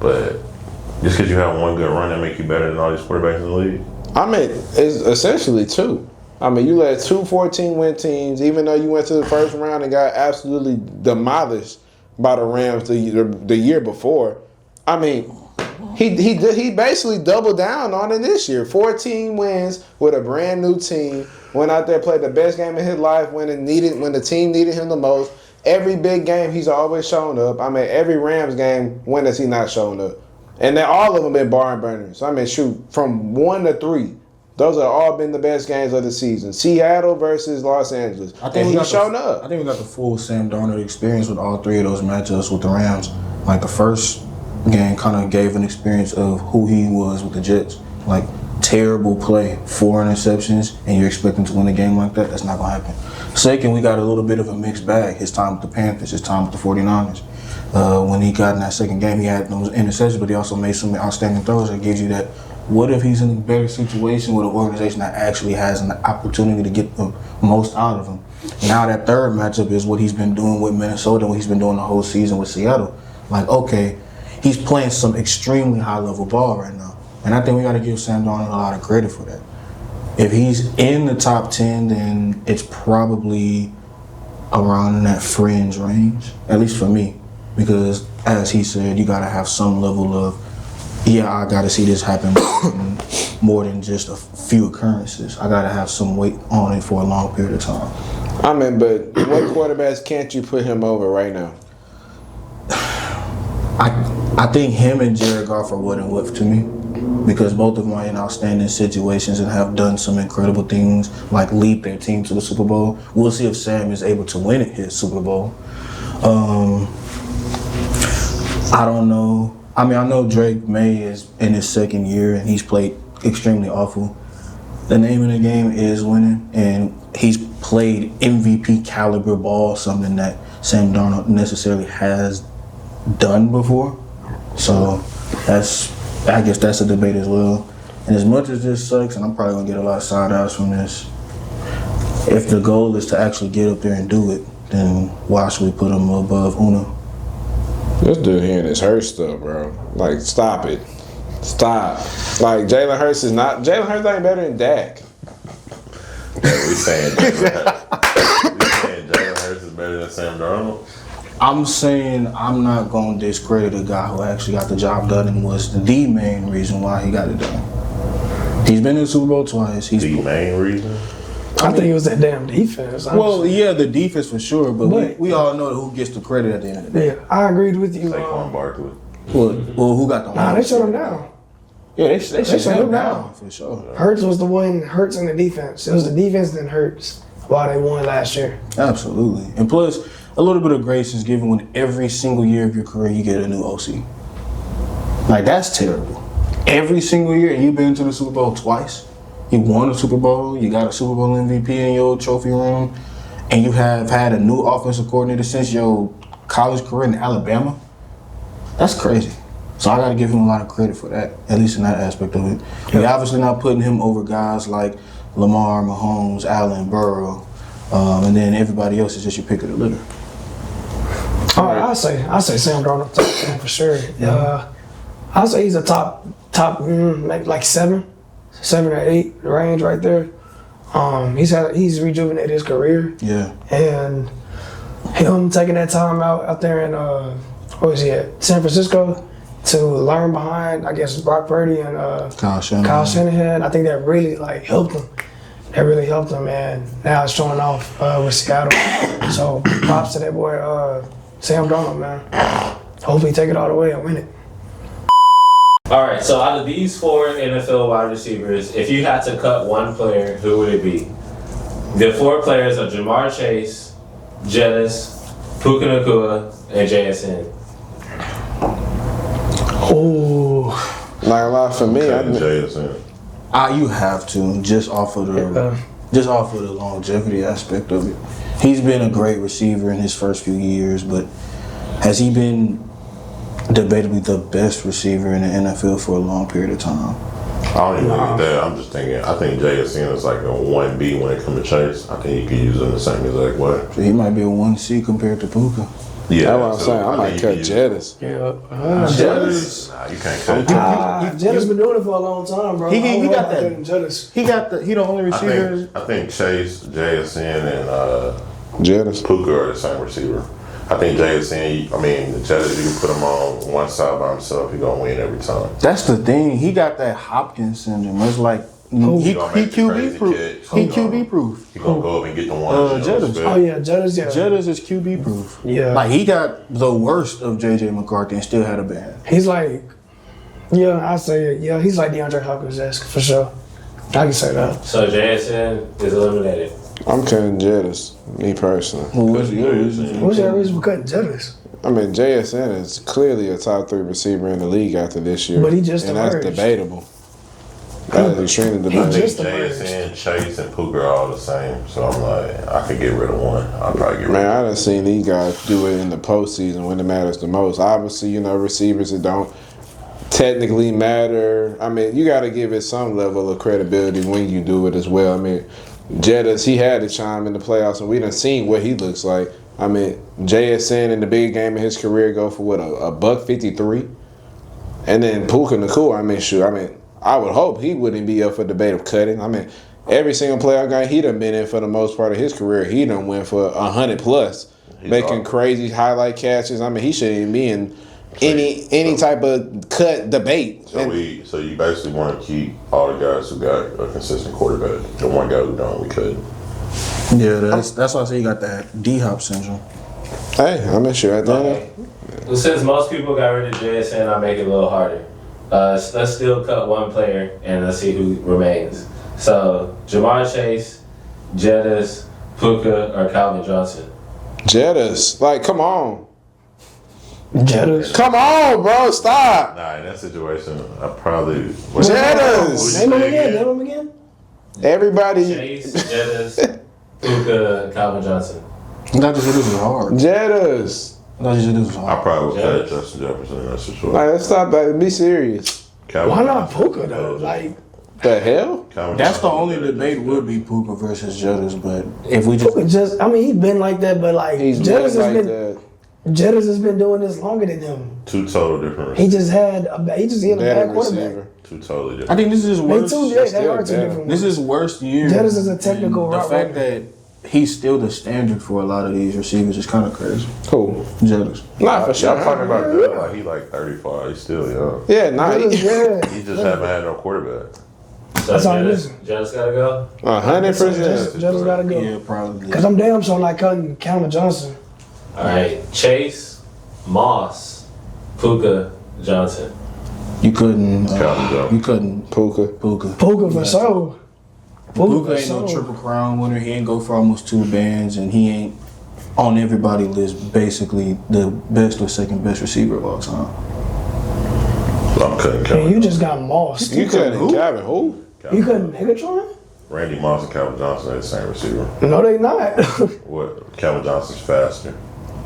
S3: but just because you have one good run, that make you better than all these quarterbacks in the league.
S5: I mean, it's essentially two. I mean, you led 2 14-win teams, even though you went to the first round and got absolutely demolished by the Rams the year before. I mean, he basically doubled down on it this year. 14 wins with a brand new team. Went out there, played the best game of his life when the team needed him the most. Every big game, he's always shown up. I mean, every Rams game, when has he not shown up? And then all of them been barn burners. I mean, shoot, from 1 to 3. Those have all been the best games of the season. Seattle versus Los Angeles. And he's shown up.
S2: I think we got the full Sam Darnold experience with all 3 of those matchups with the Rams. Like the first game kind of gave an experience of who he was with the Jets. Like terrible play, 4 interceptions, and you're expecting to win a game like that? That's not going to happen. Second, we got a little bit of a mixed bag. His time with the Panthers, his time with the 49ers. When he got in that second game, he had those interceptions, but he also made some outstanding throws that gives you that. What if he's in a better situation with an organization that actually has an opportunity to get the most out of him? Now that third matchup is what he's been doing with Minnesota, what he's been doing the whole season with Seattle. Like, okay, he's playing some extremely high-level ball right now. And I think we got to give Sam Darnold a lot of credit for that. If he's in the top 10, then it's probably around in that fringe range, at least for me. Because, as he said, you got to have some level of, I got to see this happen more than just a few occurrences. I got to have some weight on it for a long period of time.
S5: I mean, but what quarterbacks can't you put him over right now?
S2: I think him and Jared Goff are what and what to me. Because both of them are in outstanding situations and have done some incredible things, like lead their team to the Super Bowl. We'll see if Sam is able to win his Super Bowl. I don't know. I mean, I know Drake May is in his second year and he's played extremely awful. The name of the game is winning, and he's played MVP caliber ball, something that Sam Darnold necessarily has done before. So I guess that's a debate as well. And as much as this sucks, and I'm probably gonna get a lot of side eyes from this, if the goal is to actually get up there and do it, then why should we put him above Uno?
S5: This dude hearing this Hurts stuff, bro. Like, stop it. Stop. Like, Jalen Hurts ain't better than Dak.
S3: We saying Jalen Hurts is better than Sam Darnold?
S2: I'm saying I'm not going to discredit a guy who actually got the job done and was the main reason why he got it done. He's been in the Super Bowl twice. He's
S3: The main reason?
S6: I think it was that damn defense.
S2: Well, yeah, the defense for sure, but we all know who gets the credit at the end of the day.
S6: Yeah, I agreed with you.
S3: Saquon Barkley.
S2: Well, who got the
S6: Nah, they shut him down.
S2: Yeah, they shut him
S6: down.
S2: down for sure.
S6: Hurts was the one. Hurts in the defense. It was the defense that Hurts why they won last year.
S2: Absolutely. And plus, a little bit of grace is given when every single year of your career you get a new OC. Like, that's terrible. Every single year, and you've been to the Super Bowl twice. You won a Super Bowl, you got a Super Bowl MVP in your trophy room, and you have had a new offensive coordinator since your college career in Alabama. That's crazy. So I got to give him a lot of credit for that, at least in that aspect of it. You're obviously not putting him over guys like Lamar, Mahomes, Allen, Burrow, and then everybody else is just your pick of the litter.
S6: All right, I say Sam Darnold top 10 for sure. I say he's a top maybe like 7 or 8 range right there. He's rejuvenated his career.
S2: Yeah.
S6: And him taking that time out there in where was he at? San Francisco to learn behind, I guess, Brock Purdy and
S2: Kyle Shanahan.
S6: I think that really helped him. That really helped him, and now it's showing off with Seattle. So props to that boy, Sam Darnold, man. Hopefully take it all the way and win it.
S1: All right, so out of these 4 NFL wide receivers, if you had to cut one player, who would it be? The 4 players are Jamar Chase, Jettis, Puka Nacua, and JSN.
S6: Oh,
S5: Like a lot for me, I think
S3: JSN.
S2: You have to just off of the longevity aspect of it. He's been a great receiver in his first few years, but has he been debatably the best receiver in the NFL for a long period of time?
S3: I don't even think that. I'm just thinking. I think JSN is like a 1B when it comes to Chase. I think you could use him the same exact way.
S2: So he might be a 1C compared to Puka.
S3: Yeah,
S5: that's what I'm saying. I might cut Jettis.
S6: yeah.
S2: Jettis.
S3: Nah, you can't cut.
S6: Jettis been doing it for a long time, bro.
S2: He got that.
S6: Jettis.
S2: He the only receiver.
S3: I think Chase, JSN, and
S5: Jettis.
S3: Puka are the same receiver. I think JSN, the Jettis, you can put him on one side by himself, he's going to win every time.
S2: That's the thing. He got that Hopkins syndrome. It's like he QB proof. He QB proof.
S3: He's going to go up and get the one.
S2: Jettis.
S6: Oh yeah, Jettis. Yeah.
S2: Jettis is QB proof.
S6: Yeah.
S2: Like he got the worst of JJ McCarthy and still had a band.
S6: He's like, I say, he's like DeAndre Hopkins-esque for sure. I can say that.
S1: So JSN is eliminated.
S5: I'm cutting Jettis, me personally.
S2: What's your reason?
S6: What's your reason for cutting Jettis?
S5: JSN is clearly a top 3 receiver in the league after this year.
S6: But he just
S5: and
S6: emerged.
S5: that's debatable. That is extremely
S3: I
S5: debatable.
S3: think
S6: just emerged.
S3: JSN, Chase, and Puka are all the same. So I'm like, I could get rid of one. I'll probably get rid
S5: Man,
S3: of
S5: I done seen these guys do it in the postseason when it matters the most. Obviously, receivers that don't technically matter. You got to give it some level of credibility when you do it as well. Jettis, he had a chime in the playoffs, and we done seen what he looks like. JSN in the big game of his career go for what, a $153? And then Puka Nacua, I would hope he wouldn't be up for debate of cutting. Every single playoff game he done been in for the most part of his career, he done went for 100 plus, making crazy highlight catches. He shouldn't even be in any type of cut debate.
S3: So you basically want to keep all the guys who got a consistent quarterback. The one guy who don't, we could.
S2: Yeah, that's why I say you got that D-Hop syndrome.
S5: Hey, sure.
S1: Okay. Well, since most people got rid of JSN, I'll make it a little harder. Let's still cut one player and let's see who remains. So Jamar Chase, Jettis, Puka, or Calvin Johnson.
S5: Jettis, come on.
S6: Jettis.
S5: Come on, bro, stop.
S3: Nah, in that situation, I probably...
S5: Jettis.
S6: Name him again.
S5: Everybody.
S1: Chase, Jettis, Puka, Calvin Johnson.
S2: Not just this is hard.
S5: Jettis.
S2: Not just this is
S3: I
S2: hard.
S3: probably would cut Justin Jefferson in that situation.
S5: Let's stop that. Be serious.
S3: Calvin
S6: Why not
S3: Johnson.
S6: Puka though?
S5: The hell?
S3: Calvin
S2: That's the
S3: Johnson
S2: only
S3: better
S2: debate
S3: than
S2: would be Puka versus Jettis, but if we just
S6: Puka he's been like that, but
S5: He's
S6: Jettis
S5: like
S6: has been
S5: that.
S6: Jettis has been doing this longer than him.
S3: two total different
S6: He
S3: receivers.
S6: just had a bad quarterback.
S5: receiver.
S3: Two totally different.
S2: I think this is
S6: They
S2: worse.
S6: too, they are two
S5: better.
S6: different
S2: This
S6: ones.
S2: is worst year.
S6: Jettis is a technical
S2: The
S6: route
S2: fact
S6: runner.
S2: that he's still the standard for a lot of these receivers. It's kind of crazy.
S5: Who?
S2: Jealous.
S5: Not for sure.
S3: Y'all talking about that like he like 35. He's still young.
S5: Yeah, nah.
S6: Yeah.
S3: He just haven't had no quarterback.
S1: So
S6: That's all it is.
S1: Just gotta go.
S5: 100%.
S6: Just gotta go.
S2: Yeah, probably.
S6: Cause I'm damn sure like cutting Calvin Johnson.
S1: All right, Chase, Moss, Puka, Johnson.
S2: You couldn't.
S3: Calvin Johnson.
S2: You couldn't.
S5: Puka.
S2: Puka.
S6: Puka for sure.
S2: Puka ain't no triple crown winner. He ain't go for almost 2 bands, and he ain't on everybody's list. Basically, the best or second best receiver of all time.
S3: I'm cutting
S6: And
S3: Calvin.
S6: you just got Moss.
S5: You couldn't Calvin who?
S6: You couldn't Megatron?
S3: Randy Moss and Calvin Johnson are the same receiver.
S6: No, they not.
S3: What? Calvin Johnson's faster.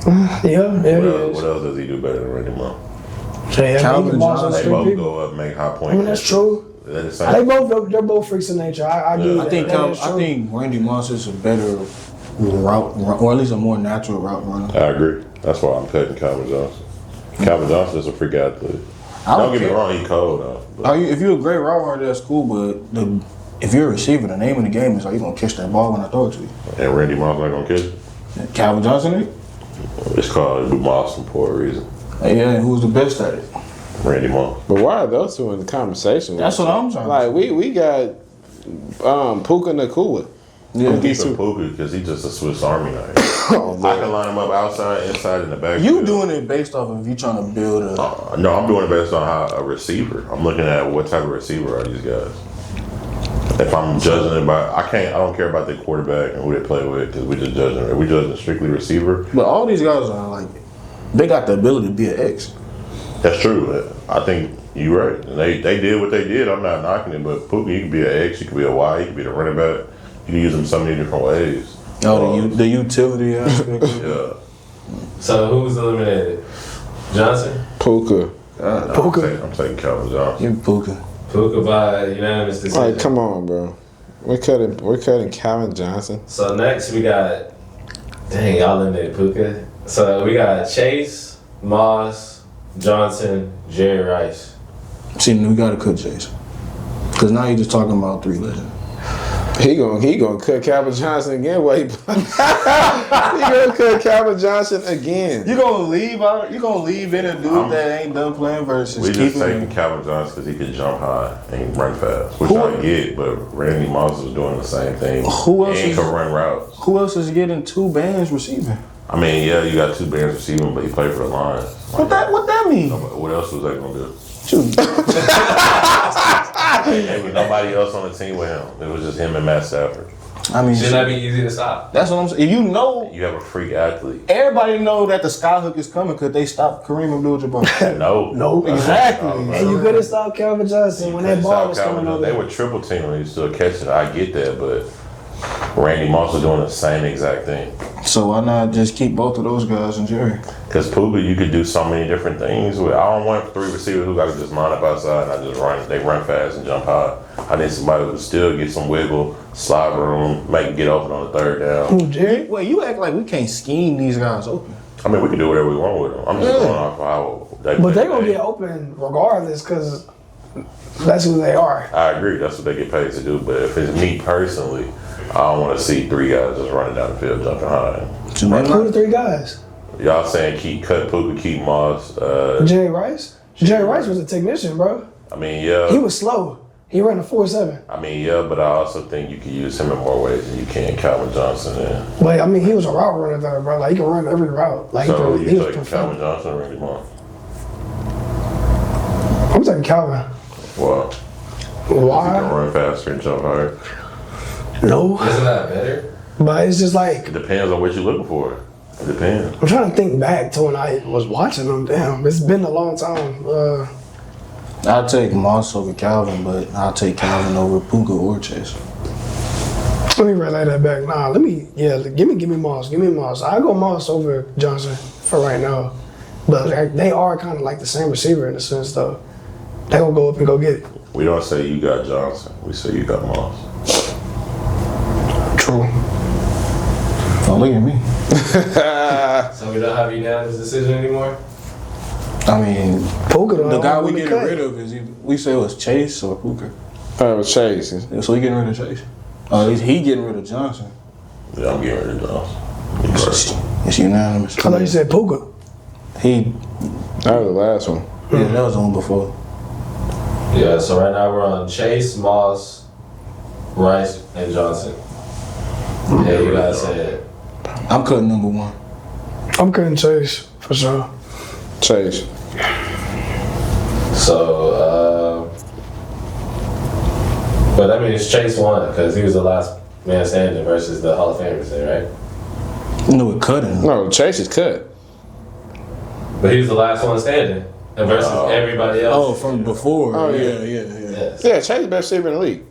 S6: yeah, he
S3: What
S6: is.
S3: else does he do better than Randy Moss?
S6: Yeah,
S2: Calvin
S6: Moss
S2: Johnson.
S6: is
S3: They
S6: three
S3: both
S6: people.
S3: go up, make high point.
S6: I mean, that's true.
S3: They're the
S6: They
S3: same.
S6: they're both freaks of nature. I give you
S2: I
S6: that.
S2: think
S6: That is true.
S2: I think Randy Moss is a better route, or at least a more natural route runner.
S3: I agree. That's why I'm cutting Calvin Johnson. Calvin Johnson is a freak athlete.
S2: I
S3: Don't get me
S2: care.
S3: wrong, he cold though. But
S2: If you're a great route runner, that's cool. But if you're a receiver, the name of the game is are you gonna catch that ball when I throw it to you?
S3: and Randy Moss not gonna catch it.
S2: Calvin Johnson, eh?
S3: It's called Moss for a reason.
S2: Yeah, and who's the best at it?
S3: Randy Moss.
S5: But why are those two in the conversation?
S2: That's what I'm trying to
S5: Like we got Puka Nakua.
S2: Yeah,
S3: I'm keeping Puka because he's just a Swiss Army knife. I can line him up outside, inside, in the back.
S2: you doing it based off of you trying to build a.
S3: No, I'm doing it based on how a receiver. I'm looking at what type of receiver are these guys. If I'm judging it by, I don't care about the quarterback and who they play with because we just judging. If we judging strictly receiver,
S2: But all these guys are like, they got the ability to be an X.
S3: that's true. I think you're right. And they did what they did. I'm not knocking it, but Puka, he could be an X, he could be a Y, he could be the running back. You can use him so many different ways.
S2: Oh, the utility aspect.
S3: Yeah.
S1: So who's eliminated? Johnson?
S5: Puka.
S3: I'm taking Calvin Johnson.
S2: You Puka.
S1: Puka by unanimous decision.
S5: Like, come on, bro. We're cutting Calvin Johnson.
S1: So next we got, dang, y'all eliminated Puka. So we got Chase, Moss, Johnson, Jerry Rice.
S2: See, we gotta cut Chase. Cause now you're just talking about 3 legends.
S5: He gonna cut Calvin Johnson again. Wait, he gonna cut Calvin Johnson again.
S2: You gonna leave in a dude that ain't done playing versus
S3: We just
S2: keeping
S3: taking Calvin Johnson because he can jump high and run fast, which I get. But Randy Moss is doing the same thing.
S2: Who else
S3: and
S2: is-
S3: can run routes?
S2: Who else is getting 2 bands receiving?
S3: I mean, yeah, you got 2 bands receiving, but he played for the Lions.
S2: What that mean?
S3: What else was they gonna do?
S2: Shoot.
S3: There was nobody else on the team with him. It was just him and Matt Stafford.
S2: I mean,
S1: Shouldn't that be easy to stop?
S2: that's what I'm saying. If you know,
S3: You have a freak athlete.
S2: everybody know that the skyhook is coming because they stopped Kareem Abdul-Jabbar.
S3: No,
S2: Exactly.
S6: And you couldn't stop Calvin Johnson when that ball was coming over.
S3: They were triple teaming. You still catch it. I get that, but Randy Moss was doing the same exact thing.
S2: So why not just keep both of those guys and Jerry?
S3: Because Puka, you could do so many different things with. I don't want 3 receivers who got to just line up outside and I just run. They run fast and jump high. I need somebody who can still get some wiggle, slide room, make it get open on the 3rd down.
S6: Who, Jerry?
S2: Wait, you act like we can't scheme these guys open.
S3: I mean, we can do whatever we want with them. I'm just going off how they
S6: But
S3: play
S6: they
S3: the
S6: gonna
S3: game.
S6: get open regardless because that's who they are.
S3: I agree. That's what they get paid to do. But if it's me personally, I don't want to see 3 guys just running down the field jumping high.
S2: So they
S6: Who the
S2: not-
S6: 3 guys?
S3: Y'all saying cut Puka, keep Moss.
S6: Jerry Rice? Jerry Rice was a technician, bro.
S3: I mean, yeah.
S6: He was slow. He ran a 4.7.
S3: I mean, yeah, but I also think you can use him in more ways than you can Calvin Johnson. And
S6: But I mean, he was a route runner though, bro. Like he can run every route. Like
S3: so
S6: he
S3: you
S6: was
S3: take
S6: perfect.
S3: Calvin Johnson or Randy Moss?
S6: I'm taking Calvin.
S3: Well, he can
S6: Why?
S3: run faster and jump higher.
S6: No.
S1: Isn't that better?
S6: But it's just like
S3: It depends on what you're looking for. It depends.
S6: I'm trying to think back to when I was watching them. Damn, it's been a long time.
S2: I'll take Moss over Calvin, but I'll take Calvin over Puka or Chase.
S6: Let me relay that back. Nah, give me Moss. Give me Moss. I go Moss over Johnson for right now. But they are kind of like the same receiver in a sense, though. They gonna go up and go get it.
S3: We don't say you got Johnson. We say you got Moss.
S6: True.
S2: Don't look at me.
S1: So we don't have a unanimous decision anymore?
S2: I mean,
S6: Puka, though,
S2: the guy we
S6: on the
S2: getting
S6: cut.
S2: rid of is we say it was Chase or Puka.
S5: Chase.
S2: So he getting rid of Chase. At least he getting rid of Johnson.
S3: Yeah, I'm getting rid of Jones.
S2: It's unanimous.
S6: I thought you said Puka.
S2: He,
S5: That was the last one.
S2: yeah, that was on before.
S1: Yeah, so right now we're on Chase, Moss, Rice, and Johnson. Yeah, you guys said.
S2: I'm cutting number one.
S6: I'm cutting Chase for sure.
S5: Chase.
S1: So, but that means Chase won because he was the last man standing versus the Hall of Famers there, right?
S2: No, we're cutting.
S5: No, Chase is cut.
S1: But he was the last one standing and versus everybody else.
S2: Oh, from before.
S5: Oh, yeah.
S1: Yes.
S5: Yeah, Chase is the best receiver in the league.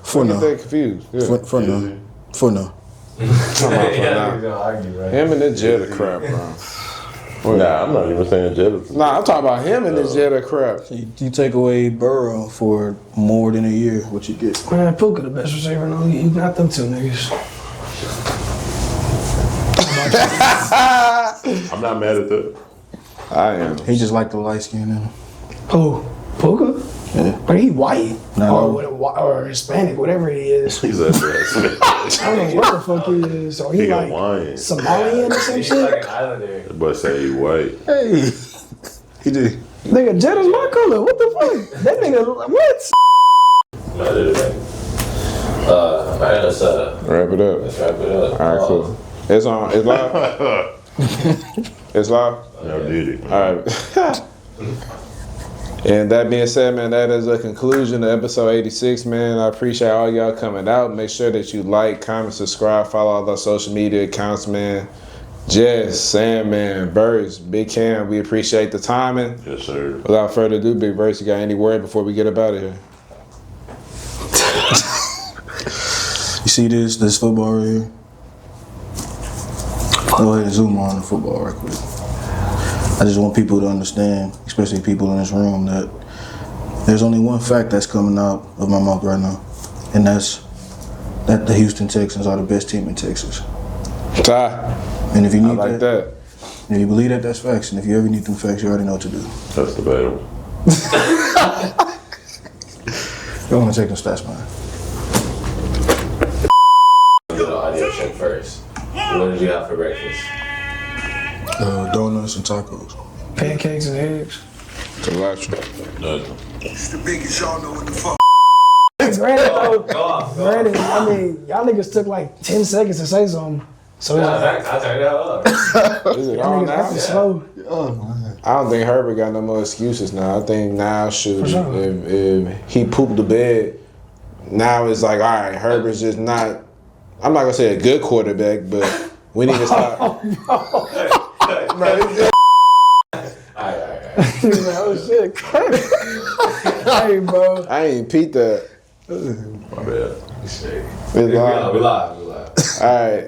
S2: For
S5: Don't
S2: now.
S5: get that confused. Yeah.
S2: For now. For now.
S1: Yeah, we're gonna argue, right?
S5: Him and the Jetta crap, bro.
S3: Nah, I'm not even saying Jetta.
S5: Nah, I'm talking about him and the Jetta crap.
S2: You take away Burrow for more than a year, what you get?
S6: Man, Puka the best receiver in the league. You got them two niggas.
S3: I'm not mad at that.
S5: I am.
S2: He just like the light skin in him.
S6: Who? Puka?
S2: Yeah.
S6: But he white
S2: No.
S6: or Hispanic, whatever he is.
S3: He's a dress.
S6: I don't know what the fuck he is. Or he
S3: He
S6: like
S3: Hawaiian.
S6: Somalian or some
S1: He's
S6: shit.
S1: like an islander.
S3: But say he white.
S2: Hey. He did.
S6: Nigga, Jetta's my color. What the fuck? That nigga, what?
S1: All right, let's
S5: Wrap it up.
S1: wrap it up.
S5: All right, cool. It's on. It's live. It's live.
S3: No duty.
S5: All right. And that being said, man, that is a conclusion to episode 86, man. I appreciate all y'all coming out. Make sure that you like, comment, subscribe, follow all our social media accounts, man. Jess, Sandman, Verse, Big Cam, we appreciate the timing.
S3: Yes, sir.
S5: Without further ado, Big Verse, you got any word before we get up out of here?
S2: You see this football right here? Go ahead and zoom on the football right quick. I just want people to understand, especially people in this room, that there's only one fact that's coming out of my mouth right now, and that's that the Houston Texans are the best team in Texas.
S5: Ty,
S2: And if you
S5: I
S2: need
S5: like
S2: that,
S5: that.
S2: if you believe that, that's facts. And if you ever need them facts, you already know what to do.
S3: That's debatable.
S2: You want to check them stats, man.
S1: Do the audio check first. What did you have for breakfast?
S2: Donuts and tacos.
S6: Pancakes and eggs.
S5: Gotcha.
S3: Nothing.
S7: It's the biggest, y'all know what the fuck.
S6: Granted, though,
S1: Go off.
S6: granted, I mean, y'all niggas took like 10 seconds to say something. So it's like,
S1: I turned that up.
S5: Is it
S6: y'all
S5: on
S6: niggas
S5: now?
S6: acting slow.
S5: I don't think Herbert got no more excuses now. I think now
S6: For sure.
S5: if he pooped the bed, now it's like, all right, Herbert's just not, I'm not going to say a good quarterback, but we need to stop.
S1: Alright.
S6: Oh shit. Hey, bro.
S5: I ain't peeped that.
S3: My bad.
S5: It's
S1: We
S5: live.
S1: live.
S5: All right,